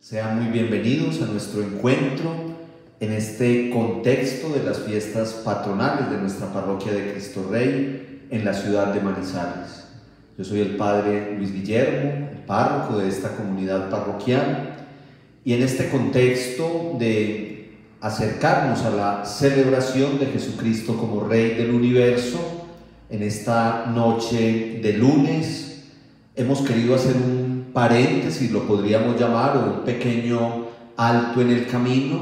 Sean muy bienvenidos a nuestro encuentro en este contexto de las fiestas patronales de nuestra parroquia de Cristo Rey en la ciudad de Manizales. Yo soy el Padre Luis Guillermo, el párroco de esta comunidad parroquial, y en este contexto de acercarnos a la celebración de Jesucristo como Rey del Universo, en esta noche de lunes, hemos querido hacer un paréntesis, lo podríamos llamar, o un pequeño alto en el camino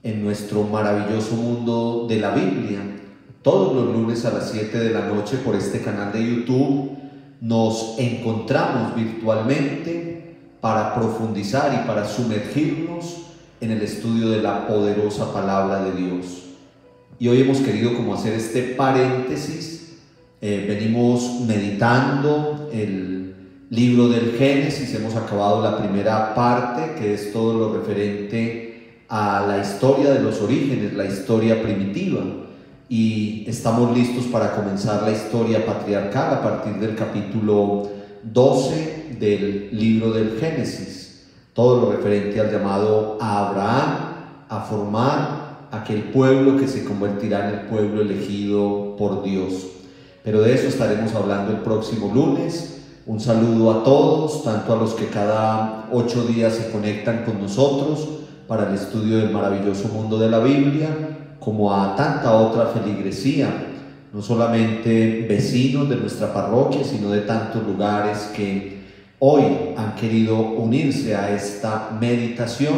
en nuestro maravilloso mundo de la Biblia. Todos los lunes a las 7 de la noche por este canal de YouTube nos encontramos virtualmente para profundizar y para sumergirnos en el estudio de la poderosa palabra de Dios. Y hoy hemos querido como hacer este paréntesis. Venimos meditando el libro del Génesis, hemos acabado la primera parte, que es todo lo referente a la historia de los orígenes, la historia primitiva, y estamos listos para comenzar la historia patriarcal a partir del capítulo 12 del libro del Génesis, todo lo referente al llamado a Abraham a formar aquel pueblo que se convertirá en el pueblo elegido por Dios. Pero de eso estaremos hablando el próximo lunes. Un saludo a todos, tanto a los que cada 8 días se conectan con nosotros para el estudio del maravilloso mundo de la Biblia, como a tanta otra feligresía, no solamente vecinos de nuestra parroquia, sino de tantos lugares que hoy han querido unirse a esta meditación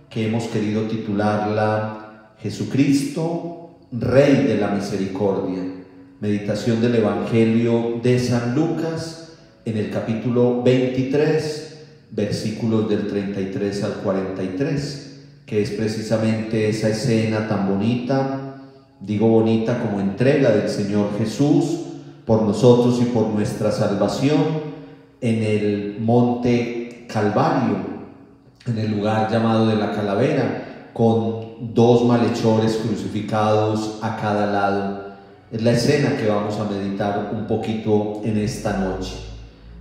que hemos querido titularla Jesucristo, Rey de la Misericordia. Meditación del Evangelio de San Lucas en el capítulo 23, versículos del 33 al 43, que es precisamente esa escena tan bonita, digo bonita como entrega del Señor Jesús por nosotros y por nuestra salvación en el monte Calvario, en el lugar llamado de la Calavera, con 2 malhechores crucificados a cada lado. Es la escena que vamos a meditar un poquito en esta noche.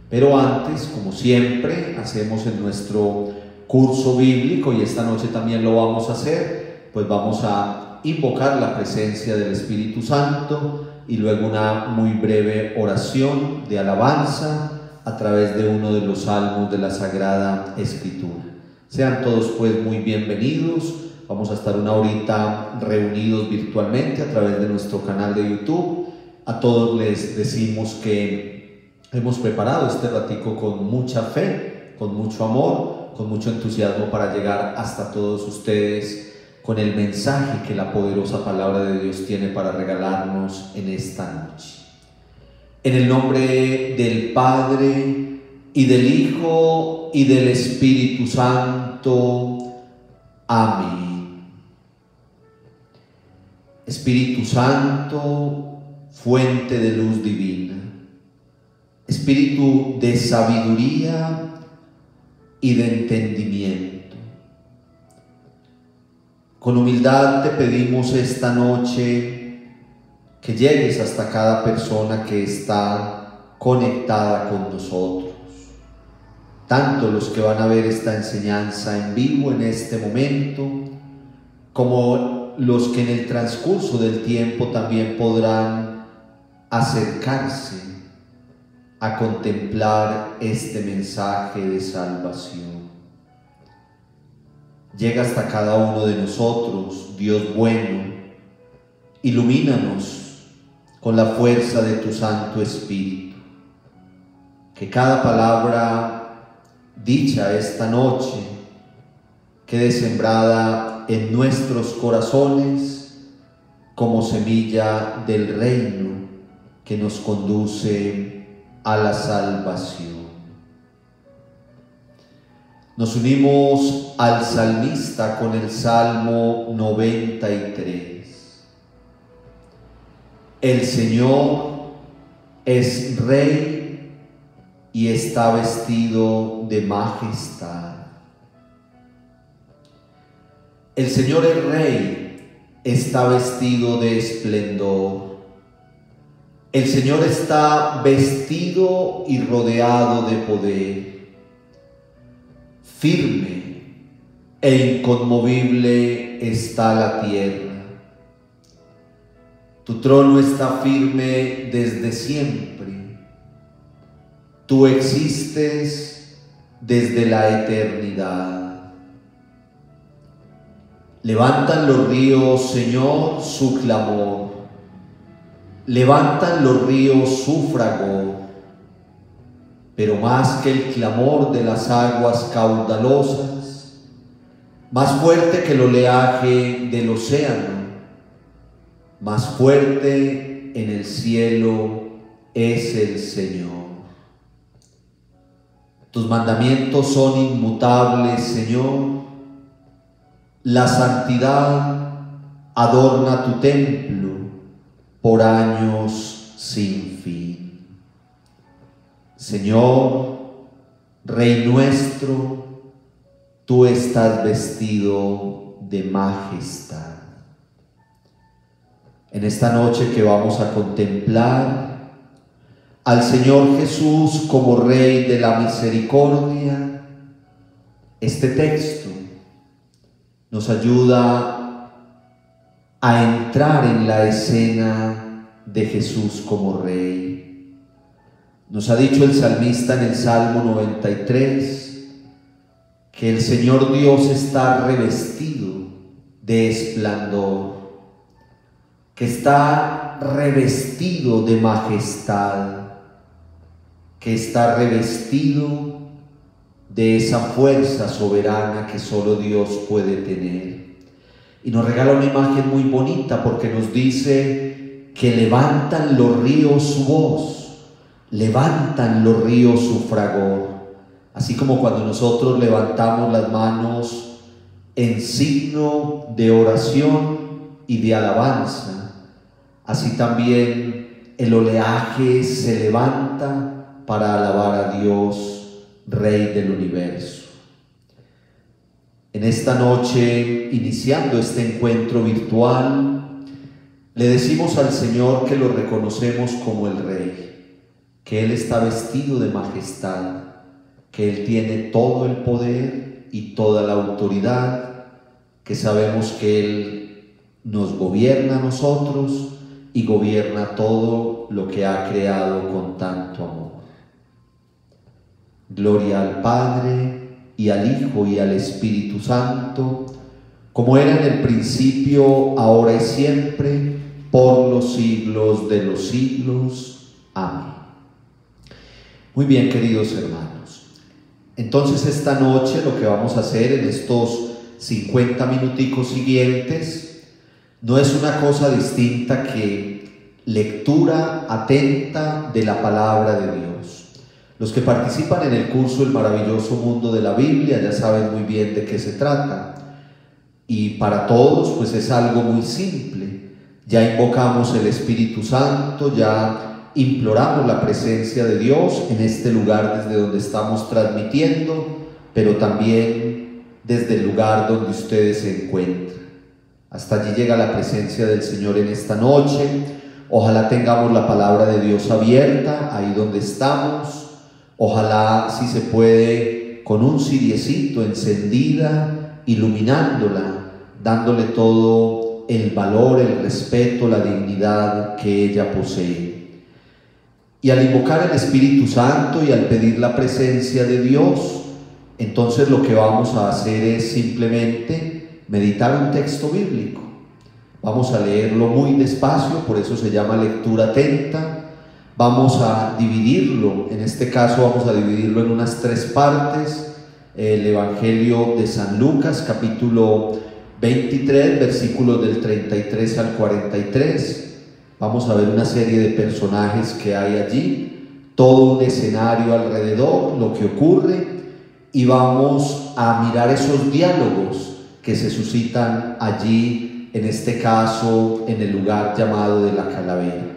Pero antes, como siempre, hacemos en nuestro curso bíblico, y esta noche también lo vamos a hacer, pues vamos a invocar la presencia del Espíritu Santo y luego una muy breve oración de alabanza a través de uno de los salmos de la Sagrada Escritura. Sean todos pues muy bienvenidos. Vamos a estar una horita reunidos virtualmente a través de nuestro canal de YouTube. A todos les decimos que hemos preparado este ratico con mucha fe, con mucho amor, con mucho entusiasmo para llegar hasta todos ustedes con el mensaje que la poderosa palabra de Dios tiene para regalarnos en esta noche. En el nombre del Padre y del Hijo y del Espíritu Santo. Amén. Espíritu Santo, fuente de luz divina, Espíritu de sabiduría y de entendimiento, con humildad te pedimos esta noche que llegues hasta cada persona que está conectada con nosotros, tanto los que van a ver esta enseñanza en vivo en este momento, como los que en el transcurso del tiempo también podrán acercarse a contemplar este mensaje de salvación. Llega hasta cada uno de nosotros, Dios bueno, ilumínanos con la fuerza de tu Santo Espíritu, que cada palabra dicha esta noche quede sembrada en nuestros corazones como semilla del reino que nos conduce a la salvación. Nos unimos al salmista con el Salmo 93. El Señor es Rey y está vestido de majestad. El Señor es Rey, está vestido de esplendor. El Señor está vestido y rodeado de poder. Firme e inconmovible está la tierra. Tu trono está firme desde siempre. Tú existes desde la eternidad. Levantan los ríos, Señor, su clamor. Levantan los ríos su fragor. Pero más que el clamor de las aguas caudalosas, más fuerte que el oleaje del océano, más fuerte en el cielo es el Señor. Tus mandamientos son inmutables, Señor. La santidad adorna tu templo por años sin fin. Señor, Rey nuestro, tú estás vestido de majestad. En esta noche que vamos a contemplar al Señor Jesús como Rey de la misericordia, este texto nos ayuda a entrar en la escena de Jesús como Rey. Nos ha dicho el salmista en el Salmo 93 que el Señor Dios está revestido de esplendor, que está revestido de majestad, que está revestido de esa fuerza soberana que solo Dios puede tener. Y nos regala una imagen muy bonita porque nos dice que levantan los ríos su voz, levantan los ríos su fragor. Así como cuando nosotros levantamos las manos en signo de oración y de alabanza, así también el oleaje se levanta para alabar a Dios, Rey del universo. En esta noche, iniciando este encuentro virtual, le decimos al Señor que lo reconocemos como el Rey, que Él está vestido de majestad, que Él tiene todo el poder y toda la autoridad, que sabemos que Él nos gobierna a nosotros y gobierna todo lo que ha creado con tanto amor. Gloria al Padre, y al Hijo, y al Espíritu Santo, como era en el principio, ahora y siempre, por los siglos de los siglos. Amén. Muy bien, queridos hermanos. Entonces esta noche lo que vamos a hacer en estos 50 minuticos siguientes no es una cosa distinta que lectura atenta de la palabra de Dios. Los que participan en el curso El maravilloso mundo de la Biblia ya saben muy bien de qué se trata. Y para todos pues es algo muy simple. Ya invocamos el Espíritu Santo, ya imploramos la presencia de Dios en este lugar desde donde estamos transmitiendo, pero también desde el lugar donde ustedes se encuentran. Hasta allí llega la presencia del Señor en esta noche. Ojalá tengamos la palabra de Dios abierta ahí donde estamos. Ojalá, si se puede, con un ciriecito encendida, iluminándola, dándole todo el valor, el respeto, la dignidad que ella posee. Y al invocar el Espíritu Santo y al pedir la presencia de Dios, entonces lo que vamos a hacer es simplemente meditar un texto bíblico. Vamos a leerlo muy despacio, por eso se llama lectura atenta. Vamos a dividirlo, en este caso vamos a dividirlo en unas 3 partes. El Evangelio de San Lucas, capítulo 23, versículos del 33 al 43. Vamos a ver una serie de personajes que hay allí, todo un escenario alrededor, lo que ocurre, y vamos a mirar esos diálogos que se suscitan allí, en este caso, en el lugar llamado de la Calavera.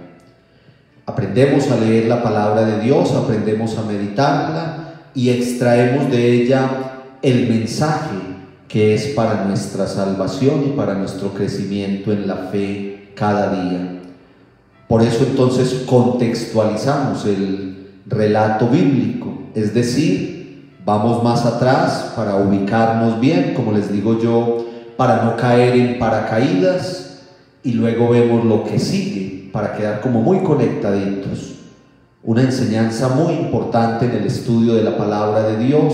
Aprendemos a leer la palabra de Dios, aprendemos a meditarla y extraemos de ella el mensaje que es para nuestra salvación y para nuestro crecimiento en la fe cada día. Por eso entonces contextualizamos el relato bíblico, es decir, Vamos más atrás para ubicarnos bien, como les digo yo, para no caer en paracaídas, y luego vemos lo que sigue para quedar como muy conectaditos. Una enseñanza muy importante en el estudio de la palabra de Dios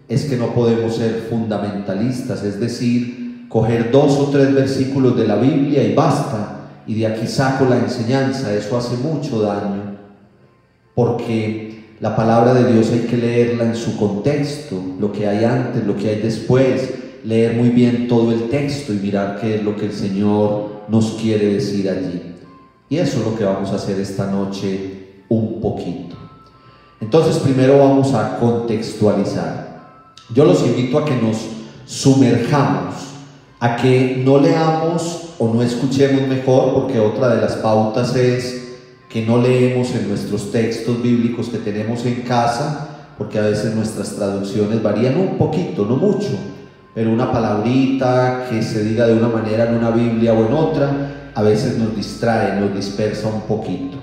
es que no podemos ser fundamentalistas, es decir, coger 2 o 3 versículos de la Biblia y basta, y de aquí saco la enseñanza. Eso hace mucho daño, porque la palabra de Dios hay que leerla en su contexto, lo que hay antes, lo que hay después, leer muy bien todo el texto y mirar qué es lo que el Señor nos quiere decir allí. Y eso es lo que vamos a hacer esta noche un poquito. Entonces, primero vamos a contextualizar. Yo los invito a que nos sumerjamos, a que no leamos o no escuchemos mejor, porque otra de las pautas es que no leemos en nuestros textos bíblicos que tenemos en casa, porque a veces nuestras traducciones varían un poquito, no mucho, pero una palabrita que se diga de una manera en una Biblia o en otra, a veces nos distrae, nos dispersa un poquito.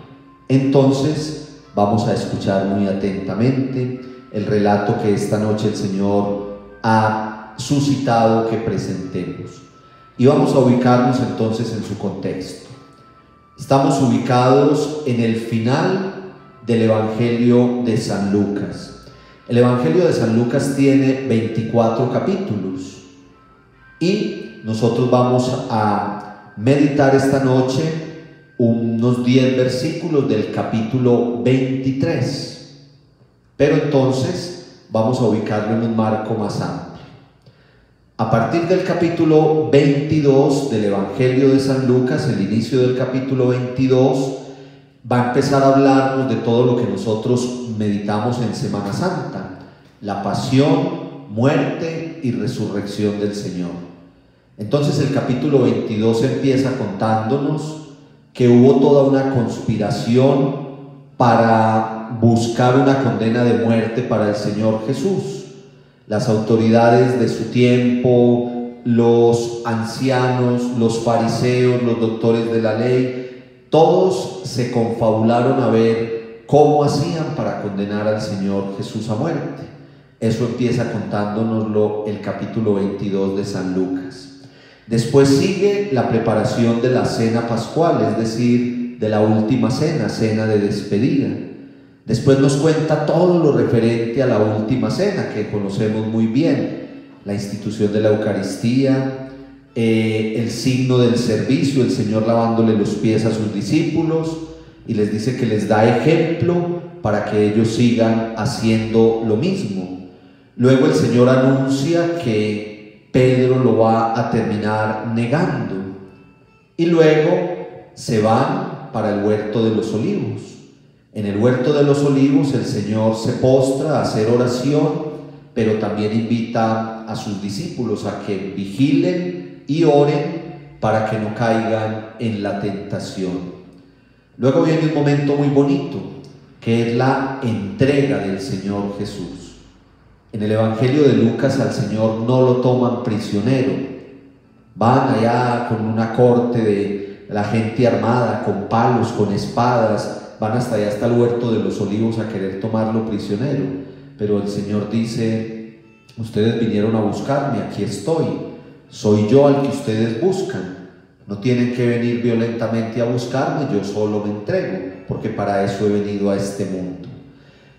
Entonces vamos a escuchar muy atentamente el relato que esta noche el Señor ha suscitado que presentemos, y vamos a ubicarnos entonces en su contexto. Estamos ubicados en el final del Evangelio de San Lucas. El Evangelio de San Lucas tiene 24 capítulos y nosotros vamos a meditar esta noche unos 10 versículos del capítulo 23, pero entonces vamos a ubicarlo en un marco más amplio. A partir del capítulo 22 del Evangelio de San Lucas, el inicio del capítulo 22, va a empezar a hablarnos de todo lo que nosotros meditamos en Semana Santa: la pasión, muerte y resurrección del Señor. Entonces el capítulo 22 empieza contándonos que hubo toda una conspiración para buscar una condena de muerte para el Señor Jesús. Las autoridades de su tiempo, los ancianos, los fariseos, los doctores de la ley, todos se confabularon a ver cómo hacían para condenar al Señor Jesús a muerte. Eso empieza contándonoslo el capítulo 22 de San Lucas. Después sigue la preparación de la cena pascual, es decir, de la última cena, cena de despedida. Después nos cuenta todo lo referente a la última cena, que conocemos muy bien: la institución de la Eucaristía, el signo del servicio, el Señor lavándole los pies a sus discípulos, y les dice que les da ejemplo para que ellos sigan haciendo lo mismo. Luego el Señor anuncia que Pedro lo va a terminar negando, y luego se van para el huerto de los olivos. En el huerto de los olivos el Señor se postra a hacer oración, pero también invita a sus discípulos a que vigilen y oren para que no caigan en la tentación. Luego viene un momento muy bonito, que es la entrega del Señor Jesús. En el Evangelio de Lucas al Señor no lo toman prisionero. Van allá con una corte de la gente armada, con palos, con espadas, van hasta allá, hasta el huerto de los olivos, a querer tomarlo prisionero. Pero el Señor dice: ustedes vinieron a buscarme, aquí estoy, soy yo al que ustedes buscan. No tienen que venir violentamente a buscarme, yo solo me entrego, porque para eso he venido a este mundo.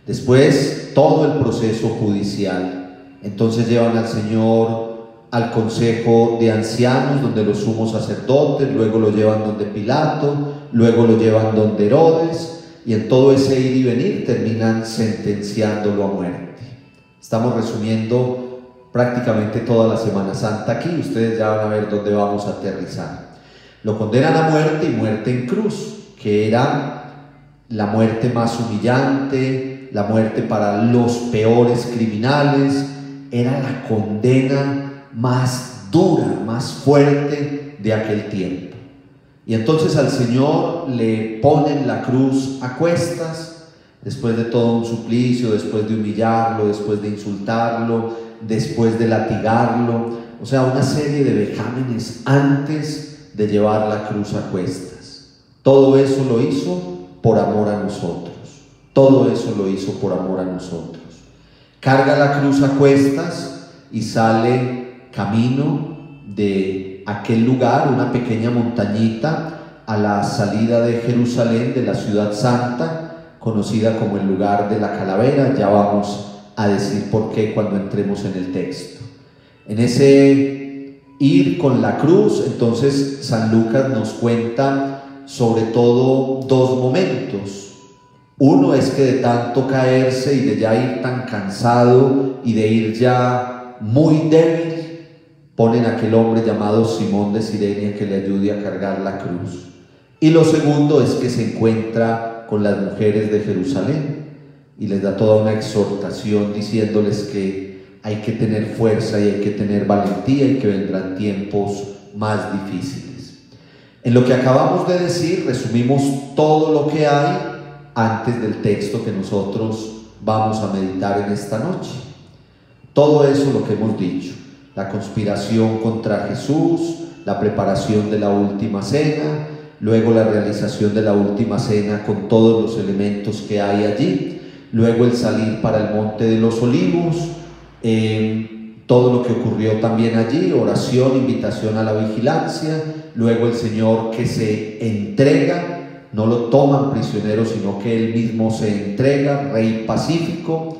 Después, todo el proceso judicial. Entonces llevan al Señor al consejo de ancianos, donde los sumos sacerdotes, luego lo llevan donde Pilato, luego lo llevan donde Herodes, y en todo ese ir y venir terminan sentenciándolo a muerte. Estamos resumiendo prácticamente toda la Semana Santa aquí, ustedes ya van a ver dónde vamos a aterrizar. Lo condenan a muerte, y muerte en cruz, que era la muerte más humillante, la muerte para los peores criminales, era la condena más dura, más fuerte de aquel tiempo. Y entonces al Señor le ponen la cruz a cuestas, después de todo un suplicio, después de humillarlo, después de insultarlo, después de latigarlo, o sea, una serie de vejámenes antes de llevar la cruz a cuestas. Todo eso lo hizo por amor a nosotros. Todo eso lo hizo por amor a nosotros. carga la cruz a cuestas y sale camino de aquel lugar, una pequeña montañita, a la salida de Jerusalén, de la ciudad santa, conocida como el lugar de la calavera. Ya vamos a decir por qué cuando entremos en el texto. En ese ir con la cruz, entonces San Lucas nos cuenta sobre todo dos momentos. Uno es que de tanto caerse y de ya ir tan cansado y de ir ya muy débil, ponen a aquel hombre llamado Simón de Cirene que le ayude a cargar la cruz. Y lo segundo es que se encuentra con las mujeres de Jerusalén y les da toda una exhortación diciéndoles que hay que tener fuerza y hay que tener valentía y que vendrán tiempos más difíciles. En lo que acabamos de decir, resumimos todo lo que hay antes del texto que nosotros vamos a meditar en esta noche. Todo eso lo que hemos dicho: la conspiración contra Jesús, la preparación de la última cena, luego la realización de la última cena con todos los elementos que hay allí, luego el salir para el Monte de los Olivos, todo lo que ocurrió también allí, oración, invitación a la vigilancia, luego el Señor que se entrega, no lo toman prisionero, sino que Él mismo se entrega, Rey pacífico,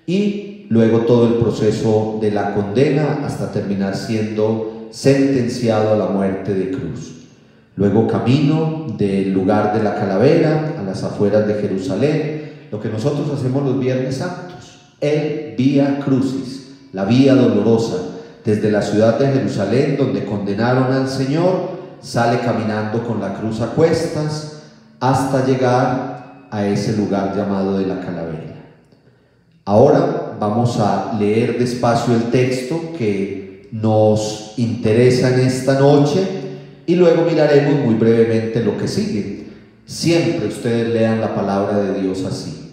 y luego todo el proceso de la condena hasta terminar siendo sentenciado a la muerte de cruz. Luego camino del lugar de la calavera a las afueras de Jerusalén, lo que nosotros hacemos los Viernes Santos, el Vía Crucis, la vía dolorosa, desde la ciudad de Jerusalén donde condenaron al Señor, sale caminando con la cruz a cuestas hasta llegar a ese lugar llamado de la calavera. Ahora vamos a leer despacio el texto que nos interesa en esta noche y luego miraremos muy brevemente lo que sigue. Siempre ustedes lean la palabra de Dios así.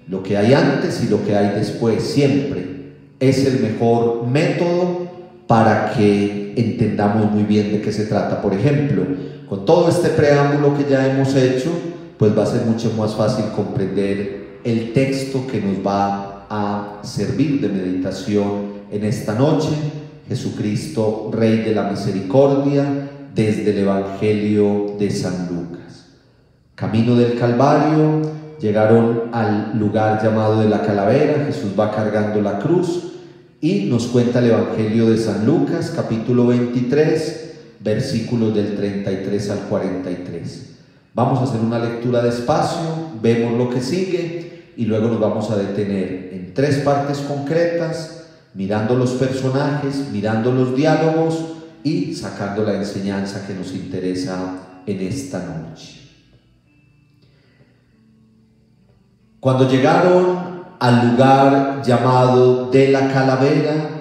Lo que hay antes y lo que hay después siempre es el mejor método para que entendamos muy bien de qué se trata. Por ejemplo, con todo este preámbulo que ya hemos hecho, pues va a ser mucho más fácil comprender el texto que nos va a servir de meditación en esta noche. Jesucristo, Rey de la Misericordia, desde el Evangelio de San Lucas. Camino del Calvario, llegaron al lugar llamado de la calavera. Jesús va cargando la cruz y nos cuenta el Evangelio de San Lucas, capítulo 23, versículos del 33 al 43. Vamos a hacer una lectura despacio, vemos lo que sigue y luego nos vamos a detener en tres partes concretas, mirando los personajes, mirando los diálogos y sacando la enseñanza que nos interesa en esta noche. Cuando llegaron al lugar llamado de la calavera,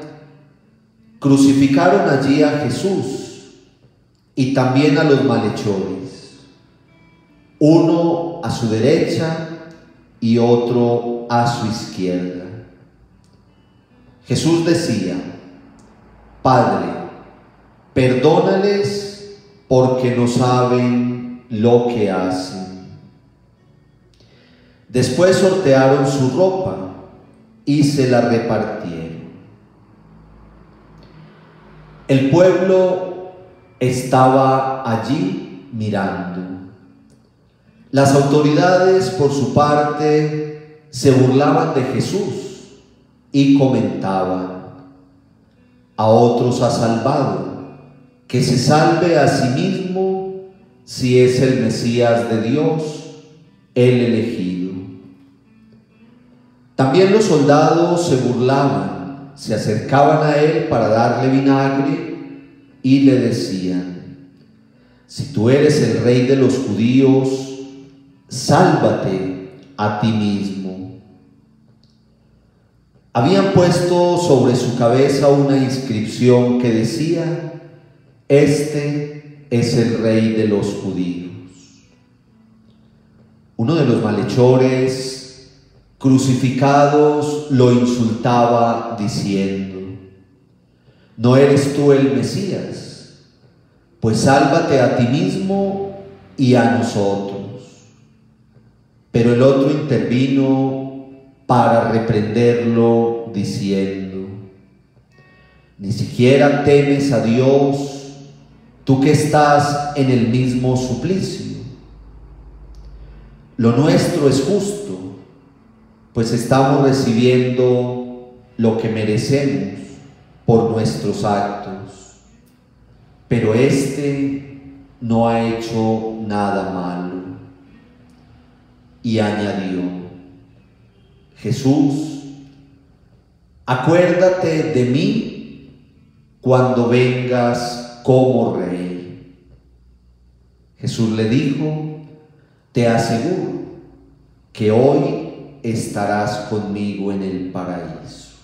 crucificaron allí a Jesús y también a los malhechores, uno a su derecha y otro a su izquierda. Jesús decía: Padre, perdónales porque no saben lo que hacen. Después sortearon su ropa y se la repartieron. El pueblo estaba allí mirando. Las autoridades, por su parte, se burlaban de Jesús y comentaban: a otros ha salvado, que se salve a sí mismo si es el Mesías de Dios, el elegido. También los soldados se burlaban, se acercaban a él para darle vinagre y le decían: si tú eres el rey de los judíos, sálvate a ti mismo. Habían puesto sobre su cabeza una inscripción que decía: este es el rey de los judíos. Uno de los malhechores crucificados lo insultaba diciendo: ¿no eres tú el Mesías? Pues sálvate a ti mismo y a nosotros. Pero el otro intervino para reprenderlo diciendo: ni siquiera temes a Dios, tú que estás en el mismo suplicio. Lo nuestro es justo, pues estamos recibiendo lo que merecemos por nuestros actos, pero éste no ha hecho nada malo. Y añadió: Jesús, acuérdate de mí cuando vengas como Rey. Jesús le dijo: te aseguro que hoy estarás conmigo en el paraíso.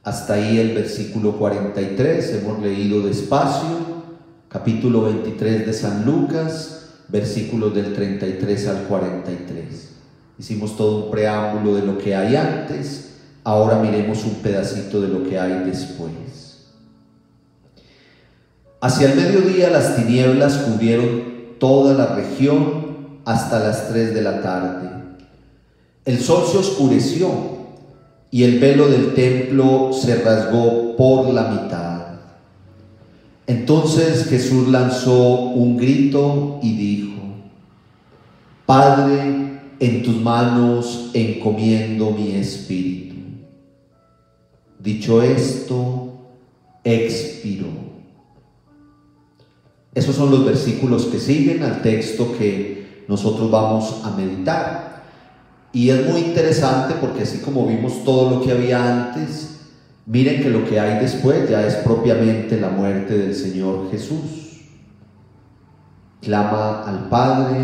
Hasta ahí el versículo 43, hemos leído despacio, capítulo 23 de San Lucas, versículos del 33 al 43. Hicimos todo un preámbulo de lo que hay antes, ahora miremos un pedacito de lo que hay después. Hacia el mediodía las tinieblas cubrieron toda la región hasta las 3 de la tarde. El sol se oscureció y el velo del templo se rasgó por la mitad. Entonces Jesús lanzó un grito y dijo: Padre, en tus manos encomiendo mi espíritu. Dicho esto, expiró. Esos son los versículos que siguen al texto que nosotros vamos a meditar. Y es muy interesante porque así como vimos todo lo que había antes, miren que lo que hay después ya es propiamente la muerte del Señor Jesús. Clama al Padre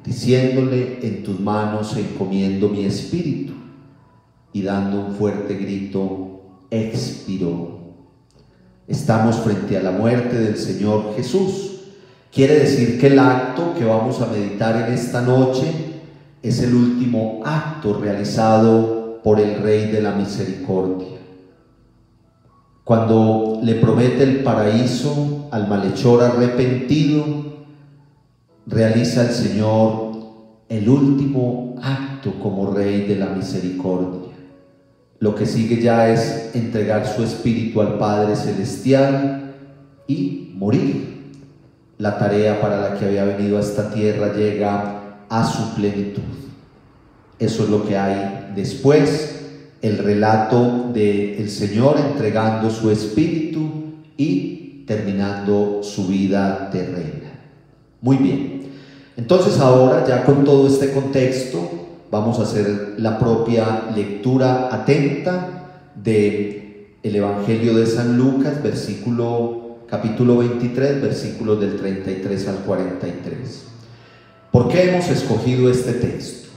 diciéndole: en tus manos encomiendo mi espíritu. Y dando un fuerte grito, expiró. Estamos frente a la muerte del Señor Jesús. Quiere decir que el acto que vamos a meditar en esta noche es el último acto realizado por el Rey de la Misericordia. Cuando le promete el paraíso al malhechor arrepentido, realiza el Señor el último acto como Rey de la Misericordia. Lo que sigue ya es entregar su espíritu al Padre Celestial y morir. La tarea para la que había venido a esta tierra llega a su plenitud. Eso es lo que hay después, el relato del Señor entregando su espíritu y terminando su vida terrena. Muy bien, entonces ahora ya con todo este contexto vamos a hacer la propia lectura atenta del Evangelio de San Lucas, capítulo 23, versículos del 33 al 43. ¿Por qué hemos escogido este texto?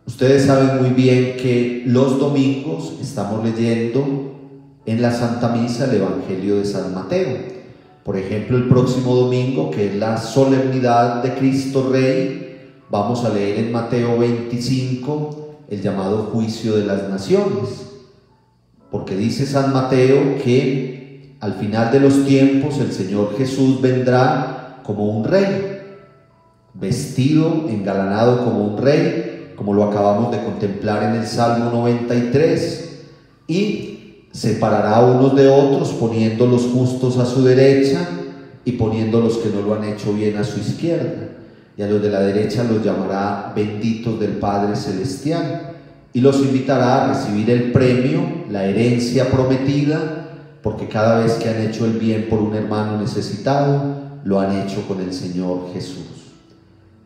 Ustedes saben muy bien que los domingos estamos leyendo en la Santa Misa el Evangelio de San Mateo. Por ejemplo, el próximo domingo, que es la solemnidad de Cristo Rey, vamos a leer en Mateo 25 el llamado juicio de las naciones. Porque dice San Mateo que al final de los tiempos el Señor Jesús vendrá como un rey, vestido, engalanado como un rey, como lo acabamos de contemplar en el Salmo 93, y separará a unos de otros, poniendo los justos a su derecha y poniendo los que no lo han hecho bien a su izquierda. Y a los de la derecha los llamará benditos del Padre Celestial y los invitará a recibir el premio, la herencia prometida, porque cada vez que han hecho el bien por un hermano necesitado, lo han hecho con el Señor Jesús.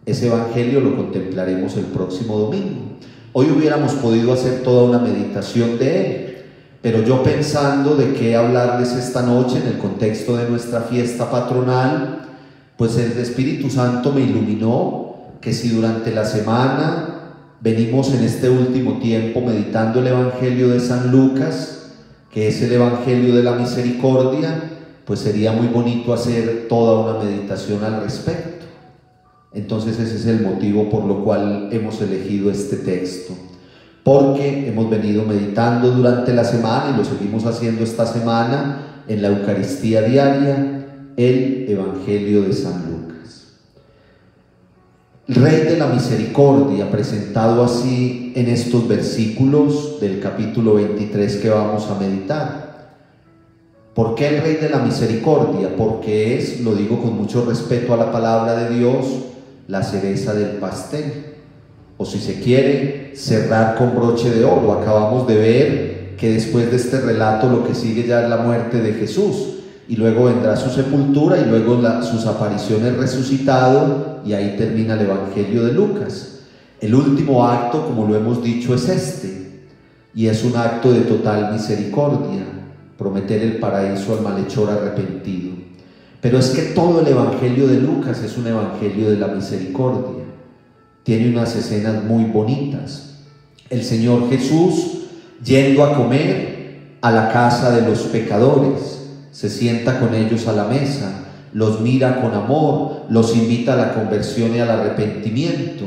Ese evangelio lo contemplaremos el próximo domingo. Hoy hubiéramos podido hacer toda una meditación de él, pero yo pensando de qué hablarles esta noche en el contexto de nuestra fiesta patronal, pues el Espíritu Santo me iluminó que si durante la semana venimos en este último tiempo meditando el Evangelio de San Lucas, que es el Evangelio de la Misericordia, pues sería muy bonito hacer toda una meditación al respecto. Entonces ese es el motivo por lo cual hemos elegido este texto, porque hemos venido meditando durante la semana y lo seguimos haciendo esta semana en la Eucaristía diaria, el Evangelio de San Lucas. Rey de la misericordia, presentado así en estos versículos del capítulo 23 que vamos a meditar. ¿Por qué el Rey de la misericordia? Porque es, lo digo con mucho respeto a la palabra de Dios, la cereza del pastel, o si se quiere, cerrar con broche de oro. Acabamos de ver que después de este relato lo que sigue ya es la muerte de Jesús, y luego vendrá su sepultura y luego sus apariciones resucitado, y ahí termina el Evangelio de Lucas. El último acto, como lo hemos dicho, es este, y es un acto de total misericordia, prometer el paraíso al malhechor arrepentido. Pero es que todo el Evangelio de Lucas es un evangelio de la misericordia. Tiene unas escenas muy bonitas. El Señor Jesús, yendo a comer a la casa de los pecadores, se sienta con ellos a la mesa, los mira con amor, los invita a la conversión y al arrepentimiento.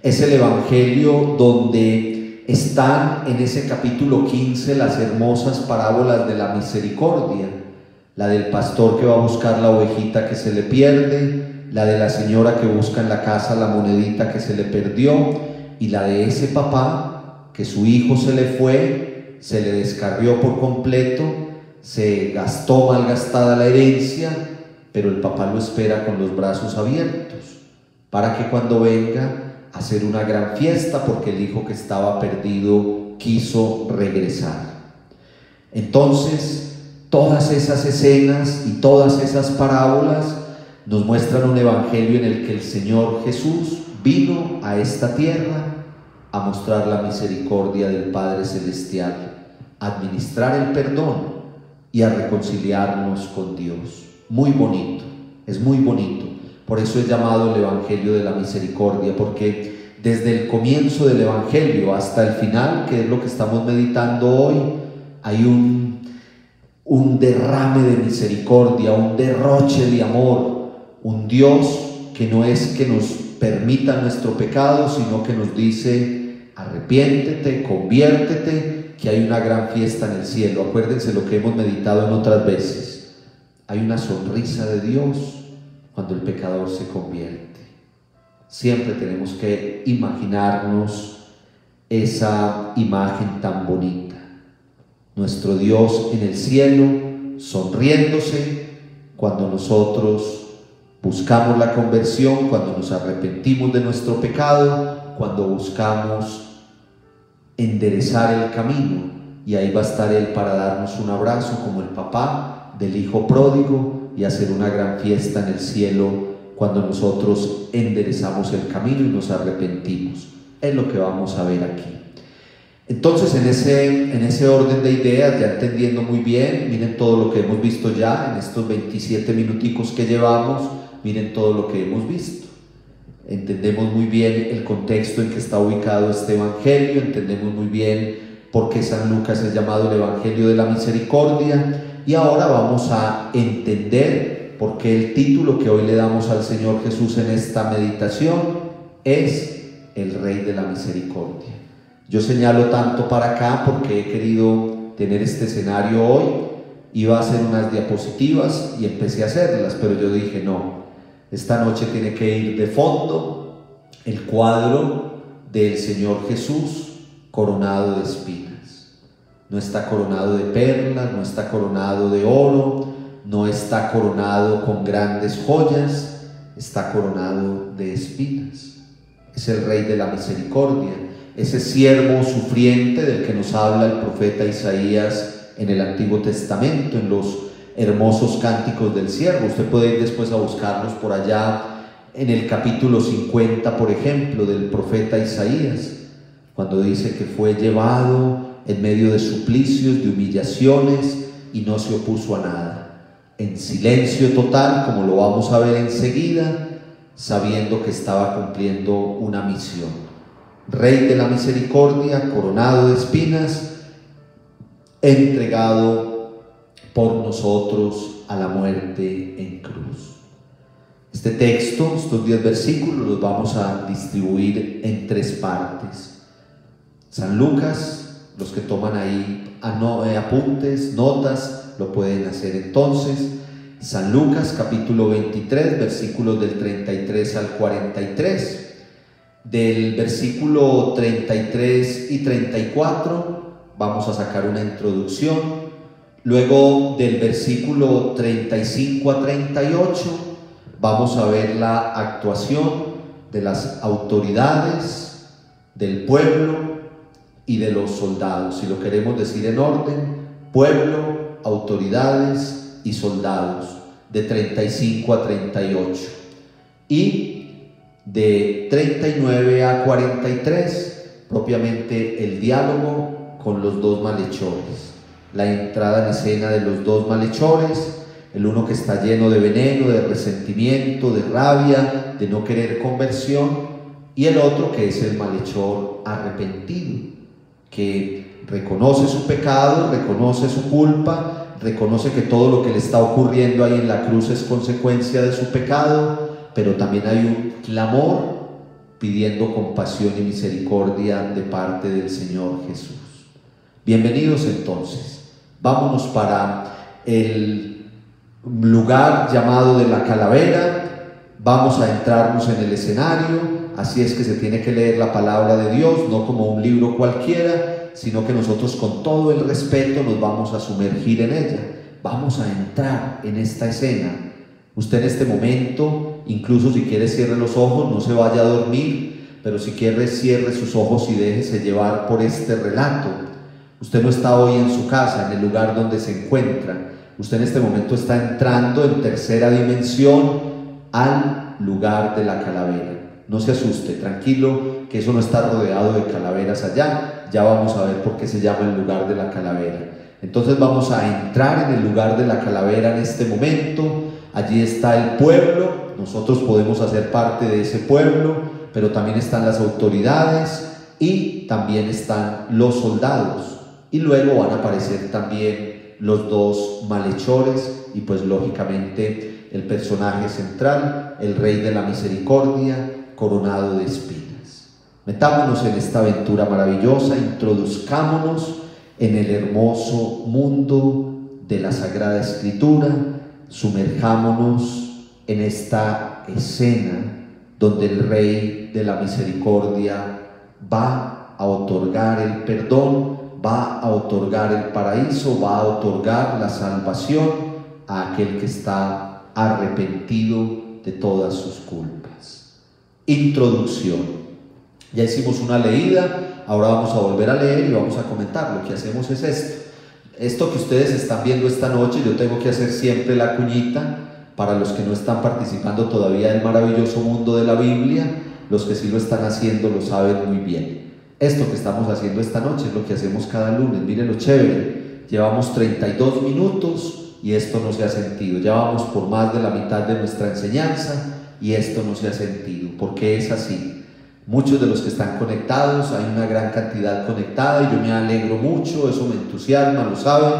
Es el evangelio donde están en ese capítulo 15 las hermosas parábolas de la misericordia, la del pastor que va a buscar la ovejita que se le pierde, la de la señora que busca en la casa la monedita que se le perdió, y la de ese papá que su hijo se le fue, se le descarrió por completo, se gastó malgastada la herencia, pero el papá lo espera con los brazos abiertos para que cuando venga a hacer una gran fiesta, porque el hijo que estaba perdido quiso regresar. Entonces, todas esas escenas y todas esas parábolas nos muestran un evangelio en el que el Señor Jesús vino a esta tierra a mostrar la misericordia del Padre Celestial, a administrar el perdón y a reconciliarnos con Dios. Muy bonito, es muy bonito. Por eso es llamado el Evangelio de la Misericordia, porque desde el comienzo del Evangelio hasta el final, que es lo que estamos meditando hoy, hay un derrame de misericordia, un derroche de amor, un Dios que no es que nos permita nuestro pecado, sino que nos dice: arrepiéntete, conviértete, que hay una gran fiesta en el cielo. Acuérdense lo que hemos meditado en otras veces. Hay una sonrisa de Dios cuando el pecador se convierte. Siempre tenemos que imaginarnos esa imagen tan bonita. Nuestro Dios en el cielo, sonriéndose cuando nosotros buscamos la conversión, cuando nos arrepentimos de nuestro pecado, cuando buscamos enderezar el camino, y ahí va a estar Él para darnos un abrazo como el papá del hijo pródigo y hacer una gran fiesta en el cielo cuando nosotros enderezamos el camino y nos arrepentimos. Es lo que vamos a ver aquí. Entonces, en ese orden de ideas, ya entendiendo muy bien, miren todo lo que hemos visto ya en estos 27 minuticos que llevamos, miren todo lo que hemos visto. Entendemos muy bien el contexto en que está ubicado este evangelio, entendemos muy bien por qué San Lucas es llamado el Evangelio de la Misericordia, y ahora vamos a entender por qué el título que hoy le damos al Señor Jesús en esta meditación es el Rey de la Misericordia. Yo señalo tanto para acá porque he querido tener este escenario hoy. Iba a hacer unas diapositivas y empecé a hacerlas, pero yo dije no, esta noche tiene que ir de fondo el cuadro del Señor Jesús coronado de espinas. No está coronado de perlas, no está coronado de oro, no está coronado con grandes joyas, está coronado de espinas. Es el Rey de la Misericordia, ese siervo sufriente del que nos habla el profeta Isaías en el Antiguo Testamento, en los hermosos cánticos del siervo. Usted puede ir después a buscarlos por allá en el capítulo 50, por ejemplo, del profeta Isaías, cuando dice que fue llevado en medio de suplicios, de humillaciones, y no se opuso a nada, en silencio total, como lo vamos a ver enseguida, sabiendo que estaba cumpliendo una misión. Rey de la Misericordia, coronado de espinas, entregado por nosotros a la muerte en cruz. Este texto, estos 10 versículos, los vamos a distribuir en 3 partes. San Lucas, los que toman ahí apuntes, notas, lo pueden hacer entonces. San Lucas capítulo 23, versículos del 33 al 43. Del versículo 33 y 34 vamos a sacar una introducción. Luego del versículo 35 a 38 vamos a ver la actuación de las autoridades, del pueblo y de los soldados. Si lo queremos decir en orden: pueblo, autoridades y soldados, de 35 a 38. Y de 39 a 43, propiamente el diálogo con los dos malhechores, la entrada en escena de los dos malhechores, el uno que está lleno de veneno, de resentimiento, de rabia, de no querer conversión, y el otro que es el malhechor arrepentido, que reconoce su pecado, reconoce su culpa, reconoce que todo lo que le está ocurriendo ahí en la cruz es consecuencia de su pecado, pero también hay un clamor pidiendo compasión y misericordia de parte del Señor Jesús. Bienvenidos entonces. Vámonos para el lugar llamado de la calavera. Vamos a entrarnos en el escenario. Así es que se tiene que leer la palabra de Dios, no como un libro cualquiera, sino que nosotros con todo el respeto nos vamos a sumergir en ella. Vamos a entrar en esta escena. Usted en este momento, incluso si quiere, cierre los ojos, no se vaya a dormir, pero si quiere, cierre sus ojos y déjese llevar por este relato. Usted no está hoy en su casa, en el lugar donde se encuentra. Usted en este momento está entrando en tercera dimensión al lugar de la calavera. No se asuste, tranquilo, que eso no está rodeado de calaveras allá. Ya vamos a ver por qué se llama el lugar de la calavera. Entonces vamos a entrar en el lugar de la calavera en este momento. Allí está el pueblo, nosotros podemos hacer parte de ese pueblo, pero también están las autoridades y también están los soldados. Y luego van a aparecer también los dos malhechores y pues lógicamente el personaje central, el Rey de la Misericordia, coronado de espinas. Metámonos en esta aventura maravillosa, introduzcámonos en el hermoso mundo de la Sagrada Escritura. Sumerjámonos en esta escena donde el Rey de la Misericordia va a otorgar el perdón, va a otorgar el paraíso, va a otorgar la salvación a aquel que está arrepentido de todas sus culpas. Introducción. Ya hicimos una leída, ahora vamos a volver a leer y vamos a comentar. Lo que hacemos es esto que ustedes están viendo esta noche. Yo tengo que hacer siempre la cuñita para los que no están participando todavía del maravilloso mundo de la Biblia. Los que sí lo están haciendo lo saben muy bien. Esto que estamos haciendo esta noche es lo que hacemos cada lunes. Miren lo chévere, llevamos 32 minutos y esto no se ha sentido. Ya vamos por más de la mitad de nuestra enseñanza y esto no se ha sentido. ¿Por qué es así? Muchos de los que están conectados, hay una gran cantidad conectada y yo me alegro mucho, eso me entusiasma, lo saben,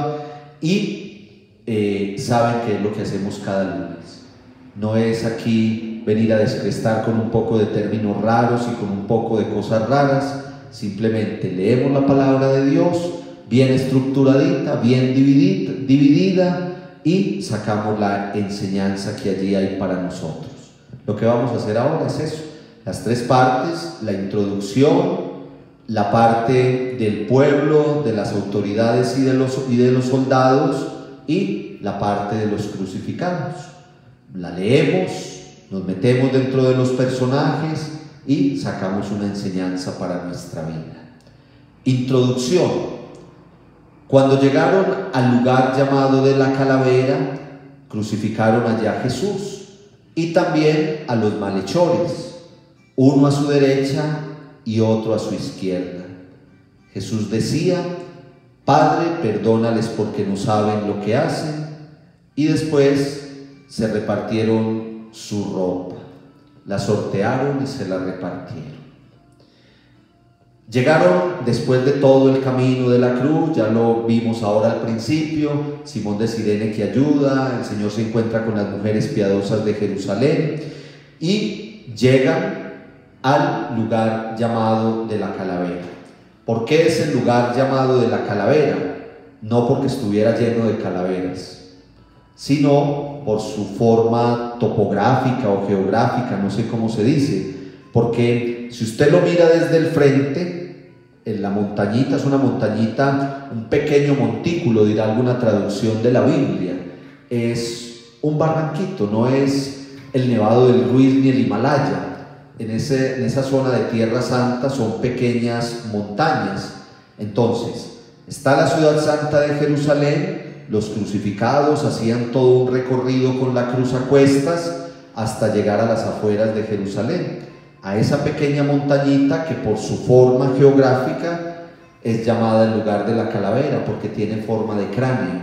y saben que es lo que hacemos cada lunes. No es aquí venir a descrestar con un poco de términos raros y con un poco de cosas raras. Simplemente leemos la palabra de Dios, bien estructuradita, bien dividida, y sacamos la enseñanza que allí hay para nosotros. Lo que vamos a hacer ahora es eso. Las tres partes: la introducción, la parte del pueblo, de las autoridades y de los soldados, y la parte de los crucificados. La leemos, nos metemos dentro de los personajes y sacamos una enseñanza para nuestra vida. Introducción. Cuando llegaron al lugar llamado de la calavera, crucificaron allá a Jesús y también a los malhechores, uno a su derecha y otro a su izquierda. Jesús decía: Padre, perdónales porque no saben lo que hacen. Y después se repartieron su ropa, la sortearon y se la repartieron. Llegaron después de todo el camino de la cruz, ya lo vimos ahora al principio, Simón de Cirene que ayuda, el Señor se encuentra con las mujeres piadosas de Jerusalén y llegan al lugar llamado de la calavera. ¿Por qué es el lugar llamado de la calavera? No porque estuviera lleno de calaveras, sino por su forma topográfica o geográfica, no sé cómo se dice, porque si usted lo mira desde el frente, en la montañita, es una montañita, un pequeño montículo, dirá alguna traducción de la Biblia, es un barranquito, no es el Nevado del Ruiz ni el Himalaya. En esa zona de Tierra Santa son pequeñas montañas. Entonces, está la ciudad santa de Jerusalén, los crucificados hacían todo un recorrido con la cruz a cuestas hasta llegar a las afueras de Jerusalén, a esa pequeña montañita que por su forma geográfica es llamada el lugar de la calavera, porque tiene forma de cráneo,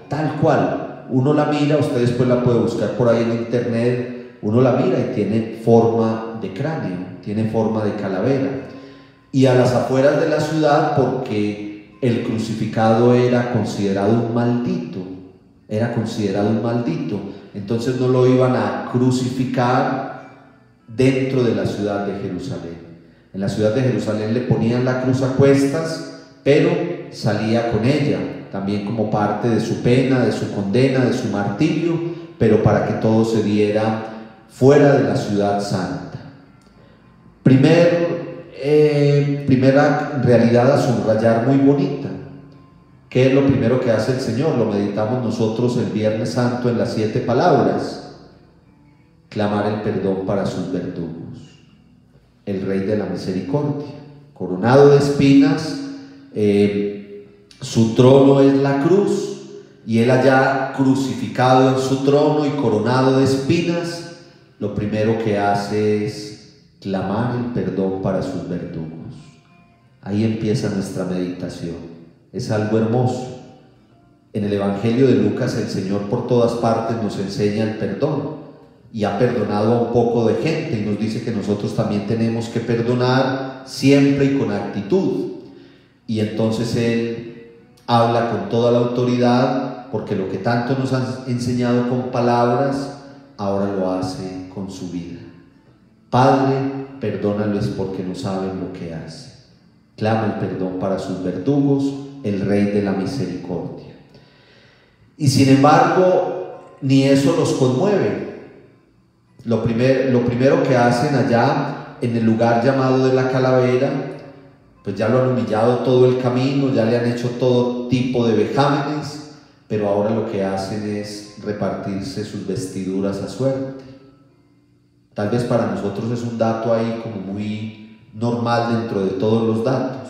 tal cual. Uno la mira, usted después la puede buscar por ahí en internet, uno la mira y tiene forma de cráneo, tiene forma de calavera. Y a las afueras de la ciudad, porque el crucificado era considerado un maldito, entonces no lo iban a crucificar dentro de la ciudad de Jerusalén. En la ciudad de Jerusalén le ponían la cruz a cuestas, pero salía con ella, también como parte de su pena, de su condena, de su martirio, pero para que todo se diera fuera de la ciudad santa. Primera realidad a subrayar, muy bonita. ¿Qué es lo primero que hace el Señor? Lo meditamos nosotros el Viernes Santo en las 7 palabras: clamar el perdón para sus verdugos. El Rey de la Misericordia, coronado de espinas, su trono es la cruz, y Él allá crucificado en su trono y coronado de espinas, lo primero que hace es clamar el perdón para sus verdugos. Ahí empieza nuestra meditación. Es algo hermoso. En el Evangelio de Lucas el Señor por todas partes nos enseña el perdón, y ha perdonado a un poco de gente, y nos dice que nosotros también tenemos que perdonar siempre y con actitud. Y entonces Él habla con toda la autoridad, porque lo que tanto nos han enseñado con palabras, ahora lo hace con su vida. Padre, perdónalos porque no saben lo que hacen. Clama el perdón para sus verdugos, el Rey de la Misericordia. Y sin embargo, ni eso los conmueve. Lo primero que hacen allá en el lugar llamado de la calavera, pues ya lo han humillado todo el camino, ya le han hecho todo tipo de vejámenes, pero ahora lo que hacen es repartirse sus vestiduras a suerte. Tal vez para nosotros es un dato ahí como muy normal dentro de todos los datos,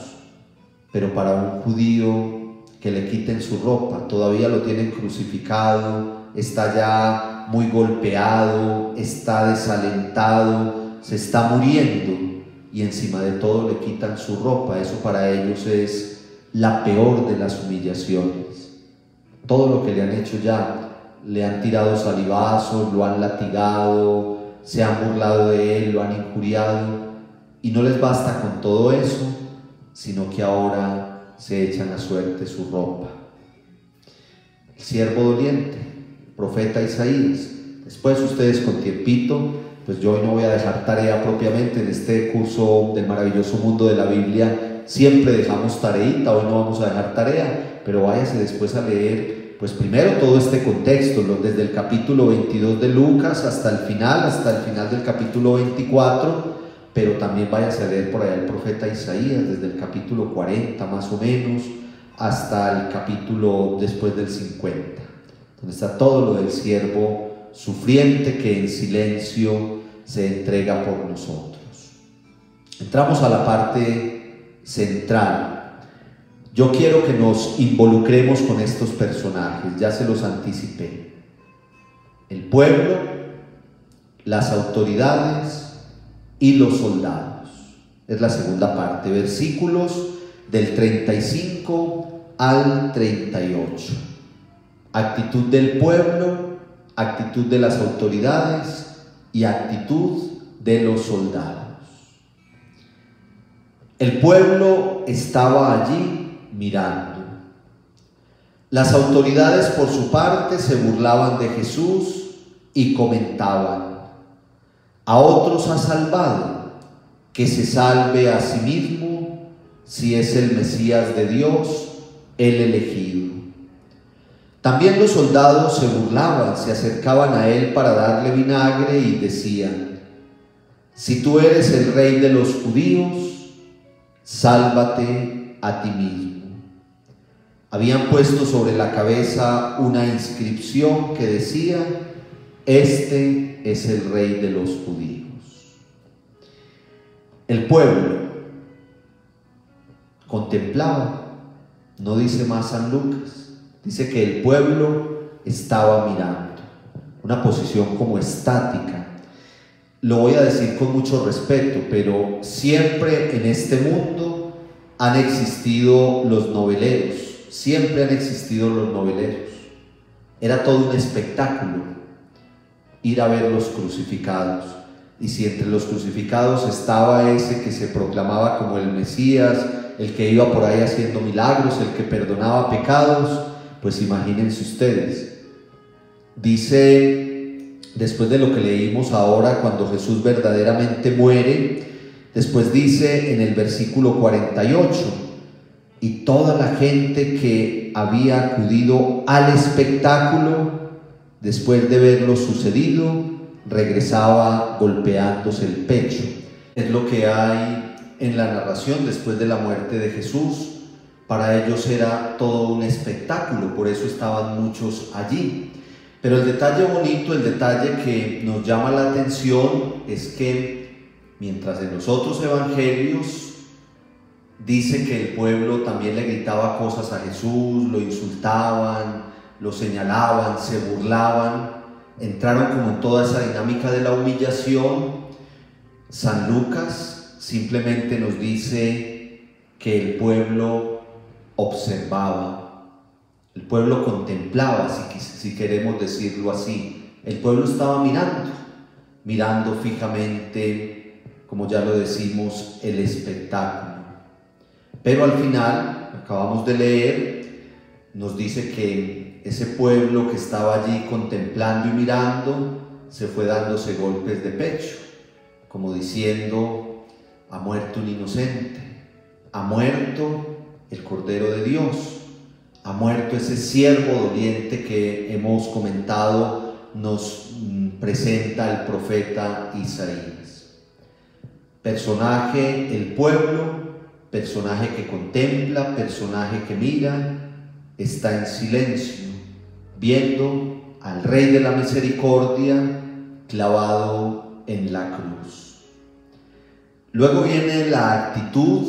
pero para un judío que le quiten su ropa, todavía lo tienen crucificado, está ya muy golpeado, está desalentado, se está muriendo, y encima de todo le quitan su ropa. Eso para ellos es la peor de las humillaciones. Todo lo que le han hecho ya, le han tirado salivazos, lo han latigado, se han burlado de él, lo han injuriado, y no les basta con todo eso, sino que ahora se echan a suerte su ropa. El siervo doliente, el profeta Isaías. Después ustedes con tiempito, pues yo hoy no voy a dejar tarea propiamente en este curso del maravilloso mundo de la Biblia, siempre dejamos tareita, hoy no vamos a dejar tarea, pero váyase después a leer pues primero todo este contexto, desde el capítulo 22 de Lucas hasta el final del capítulo 24, pero también váyase a leer por allá el profeta Isaías, desde el capítulo 40 más o menos, hasta el capítulo después del 50, donde está todo lo del siervo sufriente que en silencio se entrega por nosotros. Entramos a la parte central. Yo quiero que nos involucremos con estos personajes, ya se los anticipé. El pueblo, las autoridades y los soldados. Es la segunda parte, versículos del 35 al 38. Actitud del pueblo, actitud de las autoridades y actitud de los soldados. El pueblo estaba allí mirando. Las autoridades por su parte se burlaban de Jesús y comentaban: a otros ha salvado, que se salve a sí mismo, si es el Mesías de Dios, el elegido. También los soldados se burlaban, se acercaban a él para darle vinagre y decían: si tú eres el rey de los judíos, sálvate a ti mismo. Habían puesto sobre la cabeza una inscripción que decía: este es el rey de los judíos. El pueblo contemplaba, no dice más San Lucas, dice que el pueblo estaba mirando, una posición como estática. Lo voy a decir con mucho respeto, pero siempre en este mundo han existido los noveleros, siempre han existido los noveleros. Era todo un espectáculo ir a ver los crucificados, y si entre los crucificados estaba ese que se proclamaba como el Mesías, el que iba por ahí haciendo milagros, el que perdonaba pecados, pues imagínense ustedes. Dice, después de lo que leímos ahora, cuando Jesús verdaderamente muere, después dice en el versículo 48, y toda la gente que había acudido al espectáculo, después de ver lo sucedido, regresaba golpeándose el pecho. Es lo que hay en la narración después de la muerte de Jesús. Para ellos era todo un espectáculo, por eso estaban muchos allí. Pero el detalle bonito, el detalle que nos llama la atención es que mientras en los otros evangelios dice que el pueblo también le gritaba cosas a Jesús, lo insultaban, lo señalaban, se burlaban, entraron como en toda esa dinámica de la humillación. San Lucas simplemente nos dice que el pueblo observaba, el pueblo contemplaba, si queremos decirlo así. El pueblo estaba mirando fijamente, como ya lo decimos, el espectáculo. Pero al final, acabamos de leer, nos dice que ese pueblo que estaba allí contemplando y mirando, se fue dándose golpes de pecho, como diciendo: ha muerto un inocente, ha muerto el Cordero de Dios, ha muerto ese siervo doliente que hemos comentado, nos presenta el profeta Isaías. Personaje el pueblo, personaje que contempla, personaje que mira, está en silencio, viendo al Rey de la Misericordia clavado en la cruz. Luego viene la actitud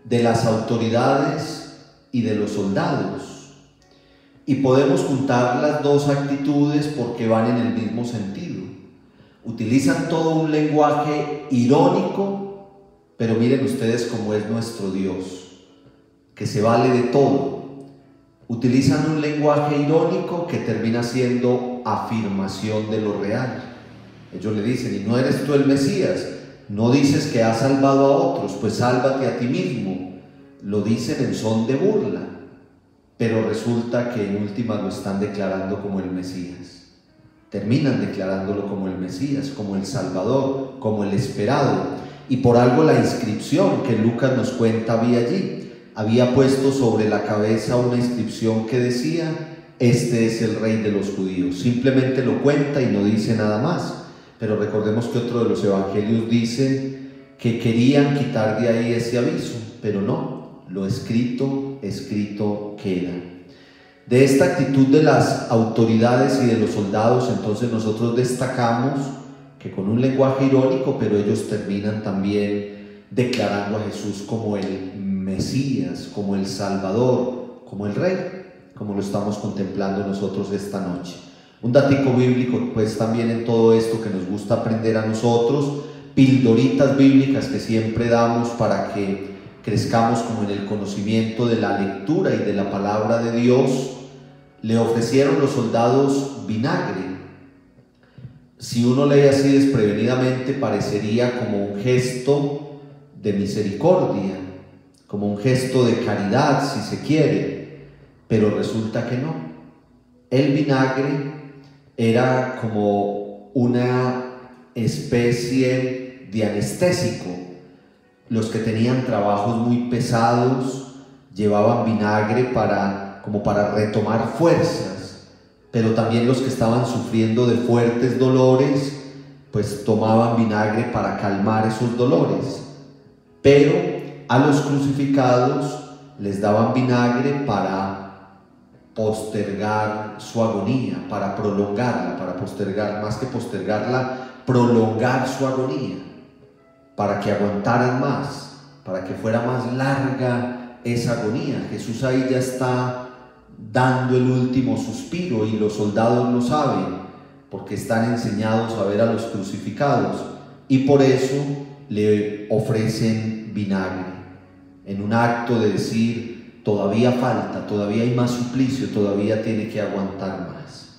de las autoridades y de los soldados, y podemos juntar las dos actitudes porque van en el mismo sentido. Utilizan todo un lenguaje irónico, pero miren ustedes cómo es nuestro Dios, que se vale de todo. Utilizan un lenguaje irónico que termina siendo afirmación de lo real. Ellos le dicen: ¿y no eres tú el Mesías? ¿No dices que has salvado a otros? Pues sálvate a ti mismo. Lo dicen en son de burla, pero resulta que en última lo están declarando como el Mesías. Terminan declarándolo como el Mesías, como el Salvador, como el esperado. Y por algo la inscripción que Lucas nos cuenta había allí. Había puesto sobre la cabeza una inscripción que decía: este es el Rey de los judíos. Simplemente lo cuenta y no dice nada más. Pero recordemos que otro de los evangelios dice que querían quitar de ahí ese aviso, pero no, lo escrito, escrito queda. De esta actitud de las autoridades y de los soldados, entonces nosotros destacamos que con un lenguaje irónico, pero ellos terminan también declarando a Jesús como el Mesías, como el Salvador, como el Rey, como lo estamos contemplando nosotros esta noche. Un datico bíblico pues también en todo esto que nos gusta aprender a nosotros, pildoritas bíblicas que siempre damos para que crezcamos como en el conocimiento de la lectura y de la palabra de Dios. Le ofrecieron los soldados vinagre. Si uno lee así desprevenidamente, parecería como un gesto de misericordia, como un gesto de caridad, si se quiere, pero resulta que no. El vinagre era como una especie de anestésico. Los que tenían trabajos muy pesados llevaban vinagre como para retomar fuerzas, pero también los que estaban sufriendo de fuertes dolores pues tomaban vinagre para calmar esos dolores, pero a los crucificados les daban vinagre para postergar su agonía, para prolongarla, para postergar, más que postergarla, prolongar su agonía, para que aguantaran más, para que fuera más larga esa agonía. Jesús ahí ya está dando el último suspiro y los soldados lo saben, porque están enseñados a ver a los crucificados, y por eso le ofrecen vinagre, en un acto de decir: todavía falta, todavía hay más suplicio, todavía tiene que aguantar más.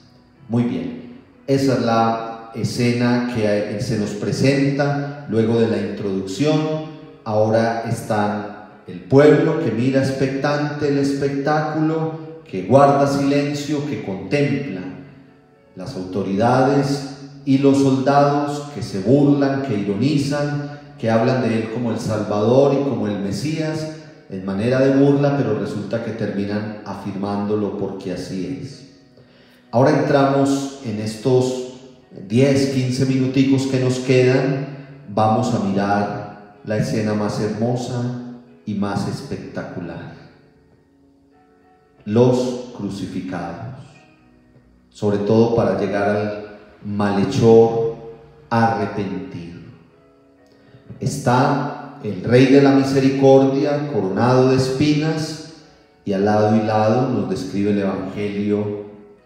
Muy bien, esa es la escena que se nos presenta luego de la introducción. Ahora están el pueblo que mira expectante el espectáculo, que guarda silencio, que contempla. Las autoridades y los soldados que se burlan, que ironizan, que hablan de él como el Salvador y como el Mesías, en manera de burla, pero resulta que terminan afirmándolo porque así es. Ahora entramos en estos 10, 15 minuticos que nos quedan, vamos a mirar la escena más hermosa y más espectacular: los crucificados, sobre todo para llegar al malhechor arrepentido. Está el Rey de la Misericordia coronado de espinas, y al lado y lado nos describe el Evangelio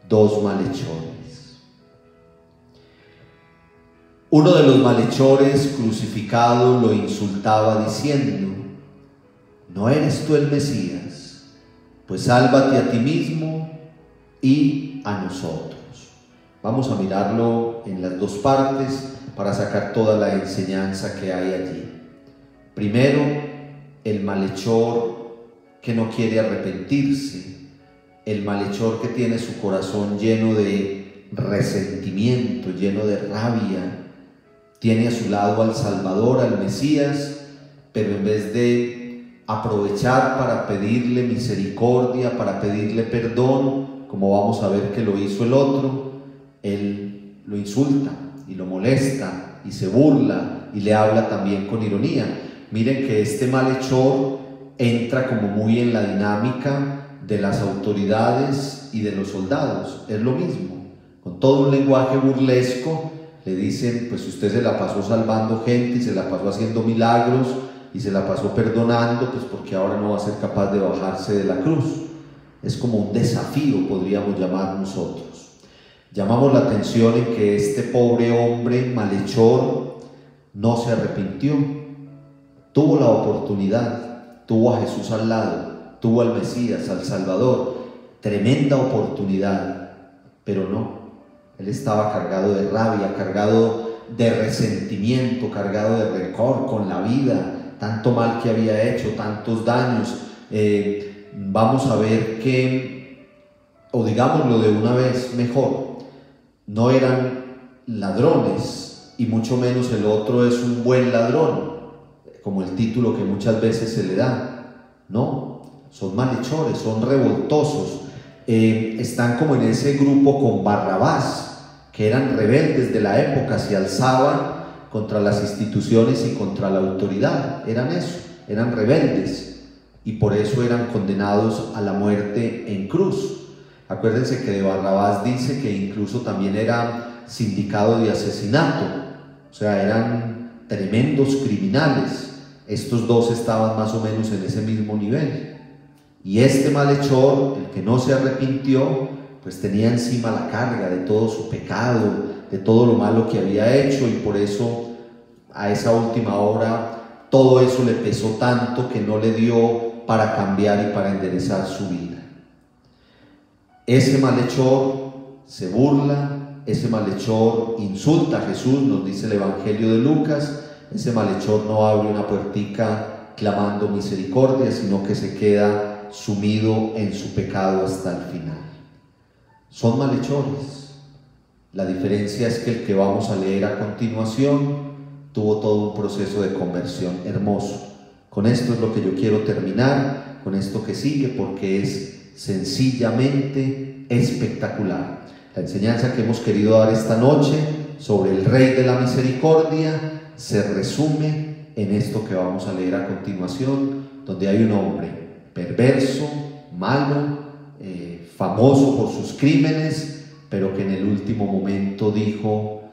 dos malhechores. Uno de los malhechores crucificado lo insultaba diciendo: ¿no eres tú el Mesías? Pues sálvate a ti mismo y a nosotros. Vamos a mirarlo en las dos partes para sacar toda la enseñanza que hay allí. Primero, el malhechor que no quiere arrepentirse, el malhechor que tiene su corazón lleno de resentimiento, lleno de rabia. Tiene a su lado al Salvador, al Mesías, pero en vez de aprovechar para pedirle misericordia, para pedirle perdón, como vamos a ver que lo hizo el otro, él lo insulta y lo molesta y se burla y le habla también con ironía. Miren que este malhechor entra como muy en la dinámica de las autoridades y de los soldados. Es lo mismo, con todo un lenguaje burlesco le dicen: pues usted se la pasó salvando gente y se la pasó haciendo milagros y se la pasó perdonando, pues porque ahora no va a ser capaz de bajarse de la cruz. Es como un desafío, podríamos llamar nosotros. Llamamos la atención en que este pobre hombre malhechor no se arrepintió. Tuvo la oportunidad, tuvo a Jesús al lado, tuvo al Mesías, al Salvador, tremenda oportunidad, pero no. Él estaba cargado de rabia, cargado de resentimiento, cargado de rencor con la vida, tanto mal que había hecho, tantos daños. Vamos a ver que, o digámoslo de una vez mejor, no eran ladrones, y mucho menos el otro es un buen ladrón, como el título que muchas veces se le da. No, son malhechores, son revoltosos. Están como en ese grupo con Barrabás, que eran rebeldes de la época, se alzaban contra las instituciones y contra la autoridad. Eran eso, eran rebeldes, y por eso eran condenados a la muerte en cruz. Acuérdense que de Barrabás dice que incluso también era sindicado de asesinato, o sea, eran tremendos criminales. Estos dos estaban más o menos en ese mismo nivel. Y este malhechor, el que no se arrepintió, pues tenía encima la carga de todo su pecado, de todo lo malo que había hecho, y por eso a esa última hora todo eso le pesó tanto que no le dio para cambiar y para enderezar su vida. Ese malhechor se burla, ese malhechor insulta a Jesús, nos dice el Evangelio de Lucas. Ese malhechor no abre una puertica clamando misericordia, sino que se queda sumido en su pecado hasta el final. Son malhechores. La diferencia es que el que vamos a leer a continuación tuvo todo un proceso de conversión hermoso. Con esto es lo que yo quiero terminar, con esto que sigue, porque es sencillamente espectacular. La enseñanza que hemos querido dar esta noche sobre el Rey de la Misericordia se resume en esto que vamos a leer a continuación, donde hay un hombre perverso, malo, famoso por sus crímenes, pero que en el último momento dijo: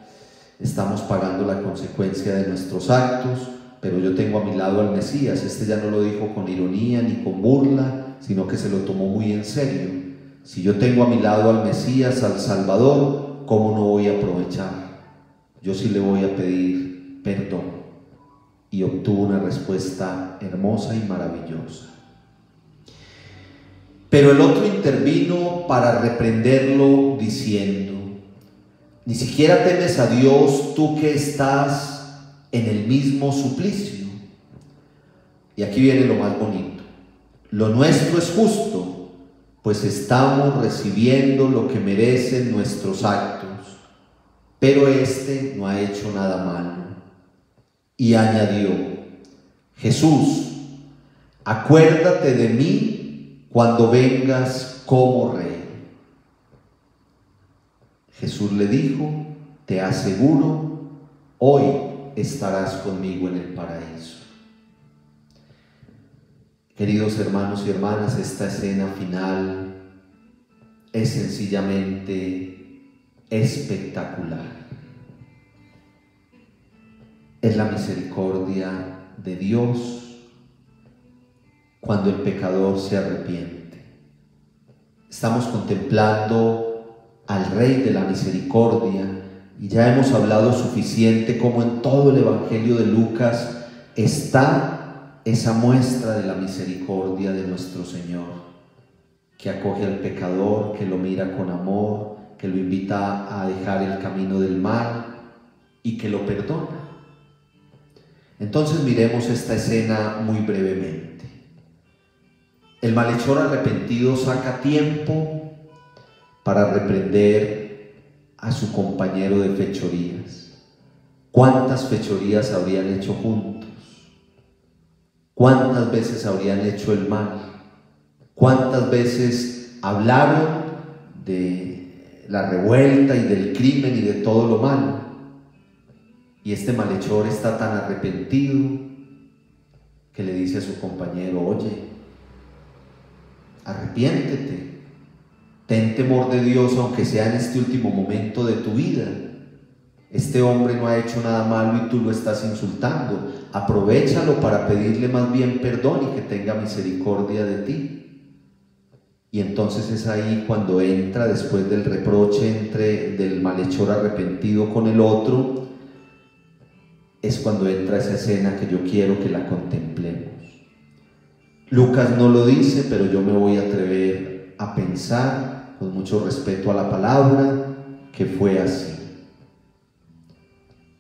estamos pagando la consecuencia de nuestros actos, pero yo tengo a mi lado al Mesías. Este ya no lo dijo con ironía ni con burla, sino que se lo tomó muy en serio. Si yo tengo a mi lado al Mesías, al Salvador, ¿cómo no voy a aprovechar? Yo sí le voy a pedir perdón. Y obtuvo una respuesta hermosa y maravillosa. Pero el otro intervino para reprenderlo diciendo: ni siquiera temes a Dios, tú que estás en el mismo suplicio. Y aquí viene lo más bonito: lo nuestro es justo, pues estamos recibiendo lo que merecen nuestros actos, pero este no ha hecho nada malo. Y añadió: Jesús, acuérdate de mí cuando vengas como Rey. Jesús le dijo: te aseguro, hoy estarás conmigo en el paraíso. Queridos hermanos y hermanas, esta escena final es sencillamente espectacular. Es la misericordia de Dios cuando el pecador se arrepiente. Estamos contemplando al Rey de la Misericordia y ya hemos hablado suficiente como en todo el Evangelio de Lucas está esa muestra de la misericordia de nuestro Señor, que acoge al pecador, que lo mira con amor, que lo invita a dejar el camino del mal y que lo perdona. Entonces miremos esta escena muy brevemente. El malhechor arrepentido saca tiempo para reprender a su compañero de fechorías. ¿Cuántas fechorías habrían hecho juntos? ¿Cuántas veces habrían hecho el mal? ¿Cuántas veces hablaron de la revuelta y del crimen y de todo lo malo? Y este malhechor está tan arrepentido que le dice a su compañero: oye, arrepiéntete, ten temor de Dios, aunque sea en este último momento de tu vida. Este hombre no ha hecho nada malo y tú lo estás insultando. Aprovéchalo para pedirle más bien perdón y que tenga misericordia de ti. Y entonces es ahí cuando entra, después del reproche del malhechor arrepentido con el otro, es cuando entra esa escena que yo quiero que la contemplemos. Lucas no lo dice, pero yo me voy a atrever a pensar, con mucho respeto a la palabra, que fue así.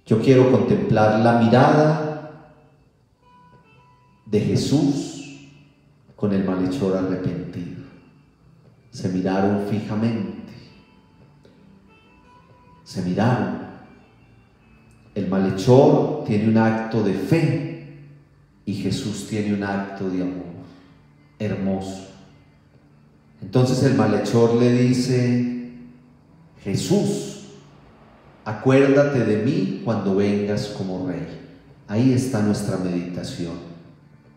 Yo quiero contemplar la mirada de Jesús con el malhechor arrepentido. Se miraron fijamente. Se miraron. El malhechor tiene un acto de fe y Jesús tiene un acto de amor hermoso. Entonces el malhechor le dice: Jesús, acuérdate de mí cuando vengas como Rey. Ahí está nuestra meditación.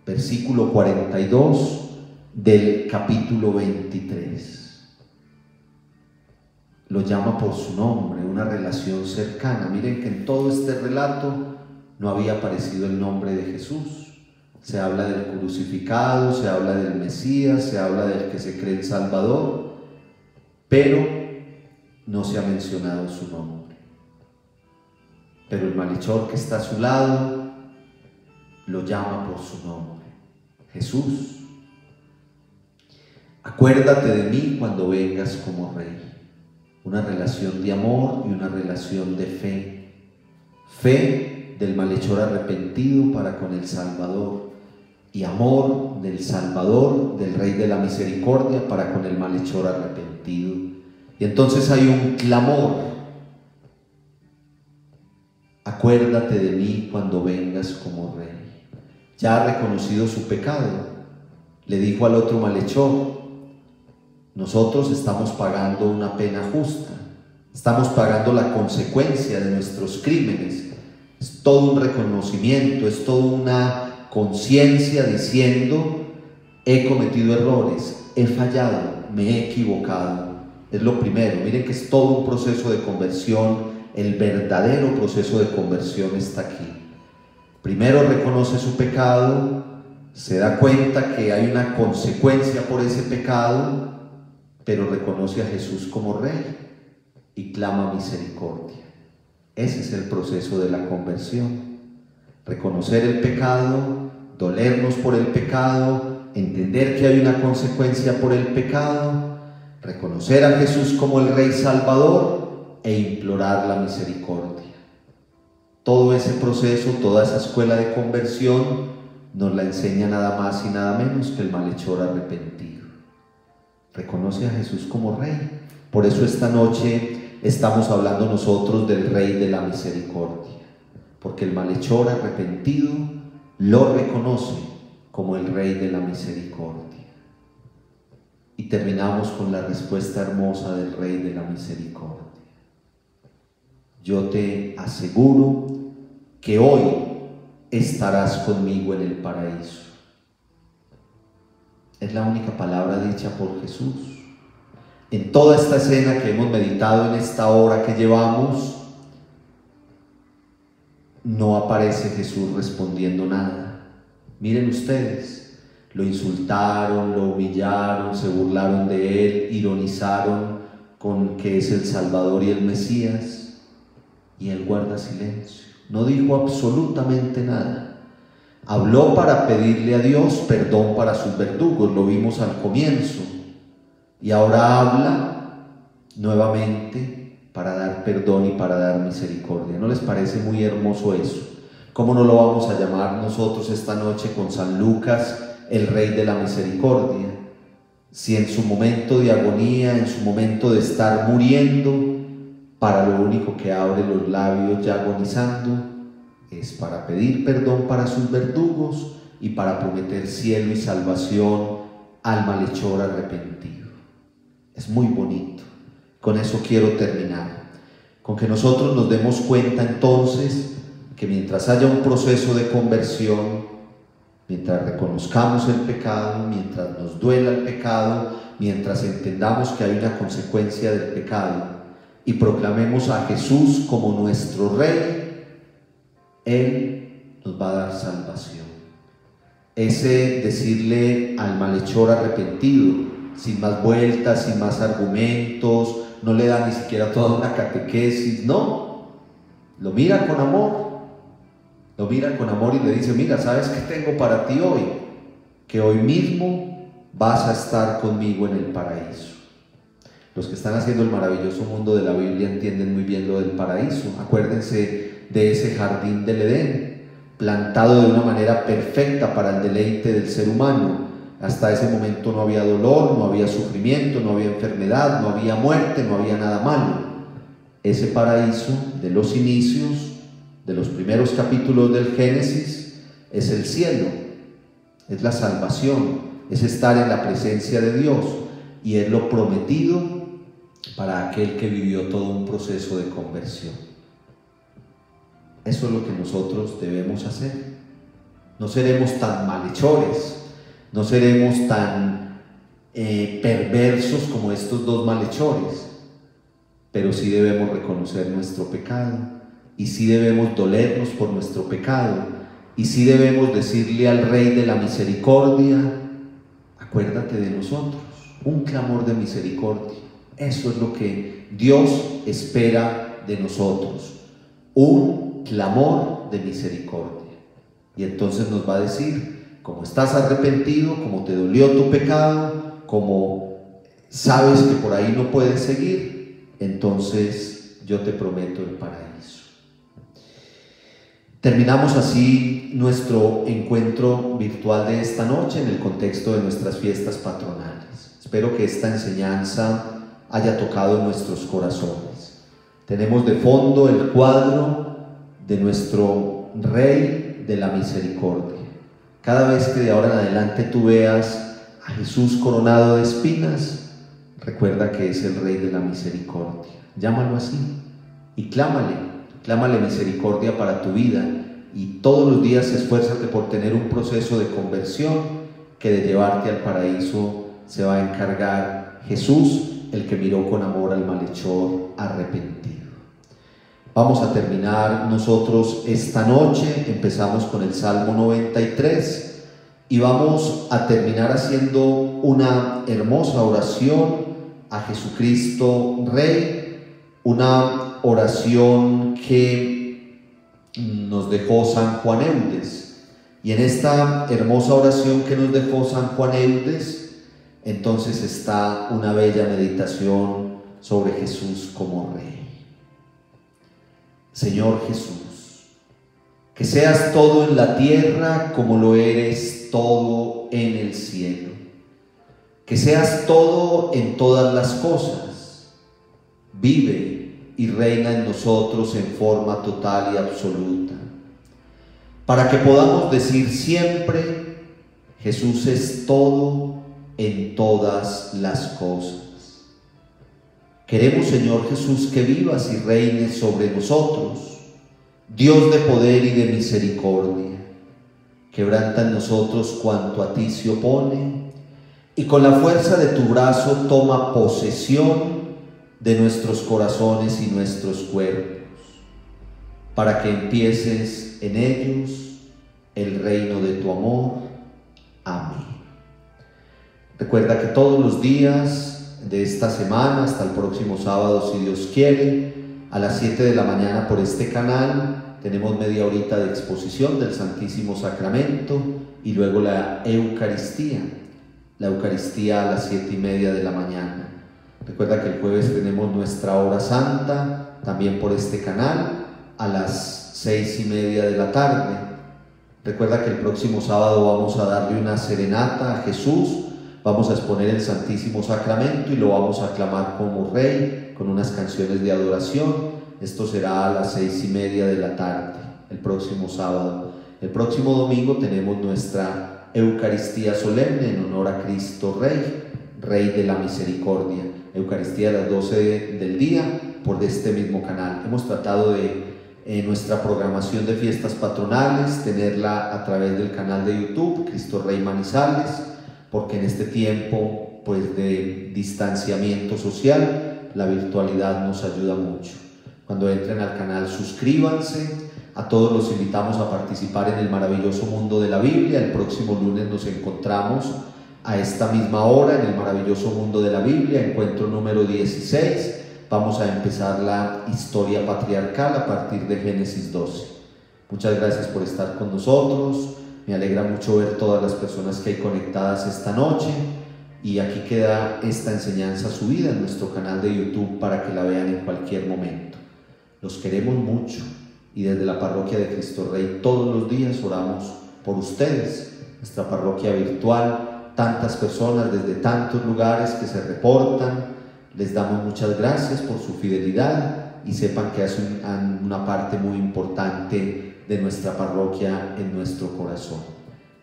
Versículo 42 del capítulo 23. Lo llama por su nombre, una relación cercana. Miren que en todo este relato no había aparecido el nombre de Jesús. Se habla del crucificado, se habla del Mesías, se habla del que se cree el Salvador, pero no se ha mencionado su nombre. Pero el malhechor que está a su lado lo llama por su nombre: Jesús, acuérdate de mí cuando vengas como Rey. Una relación de amor y una relación de fe. Fe del malhechor arrepentido para con el Salvador, y amor del Salvador, del Rey de la Misericordia, para con el malhechor arrepentido. Y entonces hay un clamor: acuérdate de mí cuando vengas como Rey. Ya ha reconocido su pecado. Le dijo al otro malhechor: nosotros estamos pagando una pena justa. Estamos pagando la consecuencia de nuestros crímenes. Es todo un reconocimiento, es toda una conciencia diciendo: he cometido errores, he fallado, me he equivocado. Es lo primero. Miren que es todo un proceso de conversión. El verdadero proceso de conversión está aquí. Primero reconoce su pecado, se da cuenta que hay una consecuencia por ese pecado, pero reconoce a Jesús como Rey y clama misericordia. Ese es el proceso de la conversión. Reconocer el pecado, dolernos por el pecado, entender que hay una consecuencia por el pecado, reconocer a Jesús como el Rey Salvador e implorar la misericordia. Todo ese proceso, toda esa escuela de conversión nos la enseña nada más y nada menos que el malhechor arrepentido. Reconoce a Jesús como Rey. Por eso esta noche estamos hablando nosotros del Rey de la misericordia, porque el malhechor arrepentido lo reconoce como el Rey de la misericordia. Y terminamos con la respuesta hermosa del Rey de la misericordia: yo te aseguro que hoy estarás conmigo en el paraíso. Es la única palabra dicha por Jesús. En toda esta escena que hemos meditado en esta hora que llevamos, no aparece Jesús respondiendo nada. Miren ustedes, lo insultaron, lo humillaron, se burlaron de él, ironizaron con que es el Salvador y el Mesías, y él guarda silencio. No dijo absolutamente nada. Habló para pedirle a Dios perdón para sus verdugos, lo vimos al comienzo, y ahora habla nuevamente para dar perdón y para dar misericordia. ¿No les parece muy hermoso eso? ¿Cómo no lo vamos a llamar nosotros esta noche con San Lucas el Rey de la misericordia? Si en su momento de agonía, en su momento de estar muriendo, para lo único que abre los labios ya agonizando es para pedir perdón para sus verdugos y para prometer cielo y salvación al malhechor arrepentido. Es muy bonito. Con eso quiero terminar, con que nosotros nos demos cuenta entonces que mientras haya un proceso de conversión, mientras reconozcamos el pecado, mientras nos duela el pecado, mientras entendamos que hay una consecuencia del pecado y proclamemos a Jesús como nuestro Rey, Él nos va a dar salvación. Ese decirle al malhechor arrepentido, sin más vueltas, sin más argumentos, no le da ni siquiera toda una catequesis, no, lo mira con amor. Lo mira con amor y le dice: mira, ¿sabes qué tengo para ti hoy? Que hoy mismo vas a estar conmigo en el paraíso. Los que están haciendo el maravilloso mundo de la Biblia entienden muy bien lo del paraíso. Acuérdense de ese jardín del Edén, plantado de una manera perfecta para el deleite del ser humano. Hasta ese momento no había dolor, no había sufrimiento, no había enfermedad, no había muerte, no había nada malo. Ese paraíso de los inicios, de los primeros capítulos del Génesis, es el cielo, es la salvación, es estar en la presencia de Dios, y es lo prometido para aquel que vivió todo un proceso de conversión. Eso es lo que nosotros debemos hacer. No seremos tan malhechores, no seremos tan perversos como estos dos malhechores, pero sí debemos reconocer nuestro pecado, y sí debemos dolernos por nuestro pecado, y sí debemos decirle al Rey de la misericordia: acuérdate de nosotros. Un clamor de misericordia. Eso es lo que Dios espera de nosotros, un clamor de misericordia. Y entonces nos va a decir: como estás arrepentido, como te dolió tu pecado, como sabes que por ahí no puedes seguir, entonces yo te prometo el paraíso. Terminamos así nuestro encuentro virtual de esta noche en el contexto de nuestras fiestas patronales. Espero que esta enseñanza haya tocado nuestros corazones. Tenemos de fondo el cuadro de nuestro Rey de la misericordia. Cada vez que de ahora en adelante tú veas a Jesús coronado de espinas, recuerda que es el Rey de la misericordia. Llámalo así y clámale misericordia para tu vida, y todos los días esfuérzate por tener un proceso de conversión que de llevarte al paraíso se va a encargar Jesús, el que miró con amor al malhechor arrepentido. Vamos a terminar nosotros esta noche, empezamos con el Salmo 93 y vamos a terminar haciendo una hermosa oración a Jesucristo Rey, una oración que nos dejó San Juan Eudes. Y en esta hermosa oración que nos dejó San Juan Eudes, entonces está una bella meditación sobre Jesús como Rey. Señor Jesús, que seas todo en la tierra como lo eres todo en el cielo. Que seas todo en todas las cosas. Vive y reina en nosotros en forma total y absoluta, para que podamos decir siempre: Jesús es todo en todas las cosas. Queremos, Señor Jesús, que vivas y reines sobre nosotros, Dios de poder y de misericordia. Quebranta en nosotros cuanto a ti se opone, y con la fuerza de tu brazo toma posesión de nuestros corazones y nuestros cuerpos, para que empieces en ellos el reino de tu amor. Amén. Recuerda que todos los días de esta semana, hasta el próximo sábado, si Dios quiere, a las 7 de la mañana por este canal, tenemos media horita de exposición del Santísimo Sacramento y luego la Eucaristía a las 7:30 de la mañana. Recuerda que el jueves tenemos nuestra hora santa, también por este canal, a las 6:30 de la tarde. Recuerda que el próximo sábado vamos a darle una serenata a Jesús, vamos a exponer el Santísimo Sacramento y lo vamos a aclamar como Rey con unas canciones de adoración. Esto será a las 6:30 de la tarde, el próximo sábado. El próximo domingo tenemos nuestra Eucaristía solemne en honor a Cristo Rey, Rey de la Misericordia. Eucaristía a las 12 del día por este mismo canal. Hemos tratado de nuestra programación de fiestas patronales tenerla a través del canal de YouTube Cristo Rey Manizales, porque en este tiempo pues de distanciamiento social la virtualidad nos ayuda mucho. Cuando entren al canal, suscríbanse. A todos los invitamos a participar en el maravilloso mundo de la Biblia. El próximo lunes nos encontramos a esta misma hora en el maravilloso mundo de la Biblia, encuentro número 16. Vamos a empezar la historia patriarcal a partir de Génesis 12. Muchas gracias por estar con nosotros. Me alegra mucho ver todas las personas que hay conectadas esta noche, y aquí queda esta enseñanza subida en nuestro canal de YouTube para que la vean en cualquier momento. Los queremos mucho y desde la Parroquia de Cristo Rey todos los días oramos por ustedes. Nuestra parroquia virtual, tantas personas desde tantos lugares que se reportan, les damos muchas gracias por su fidelidad y sepan que hacen una parte muy importante de nuestra parroquia en nuestro corazón.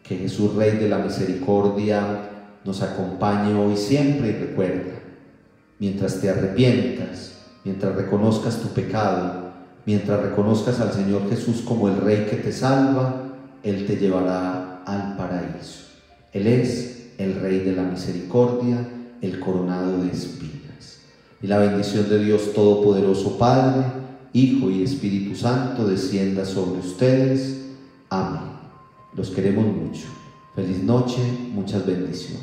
Que Jesús, Rey de la Misericordia, nos acompañe hoy siempre, y recuerda, mientras te arrepientas, mientras reconozcas tu pecado, mientras reconozcas al Señor Jesús como el Rey que te salva, Él te llevará al paraíso. Él es el Rey de la Misericordia, el coronado de espinas. Y la bendición de Dios Todopoderoso, Padre, Hijo y Espíritu Santo, descienda sobre ustedes. Amén. Los queremos mucho. Feliz noche, muchas bendiciones.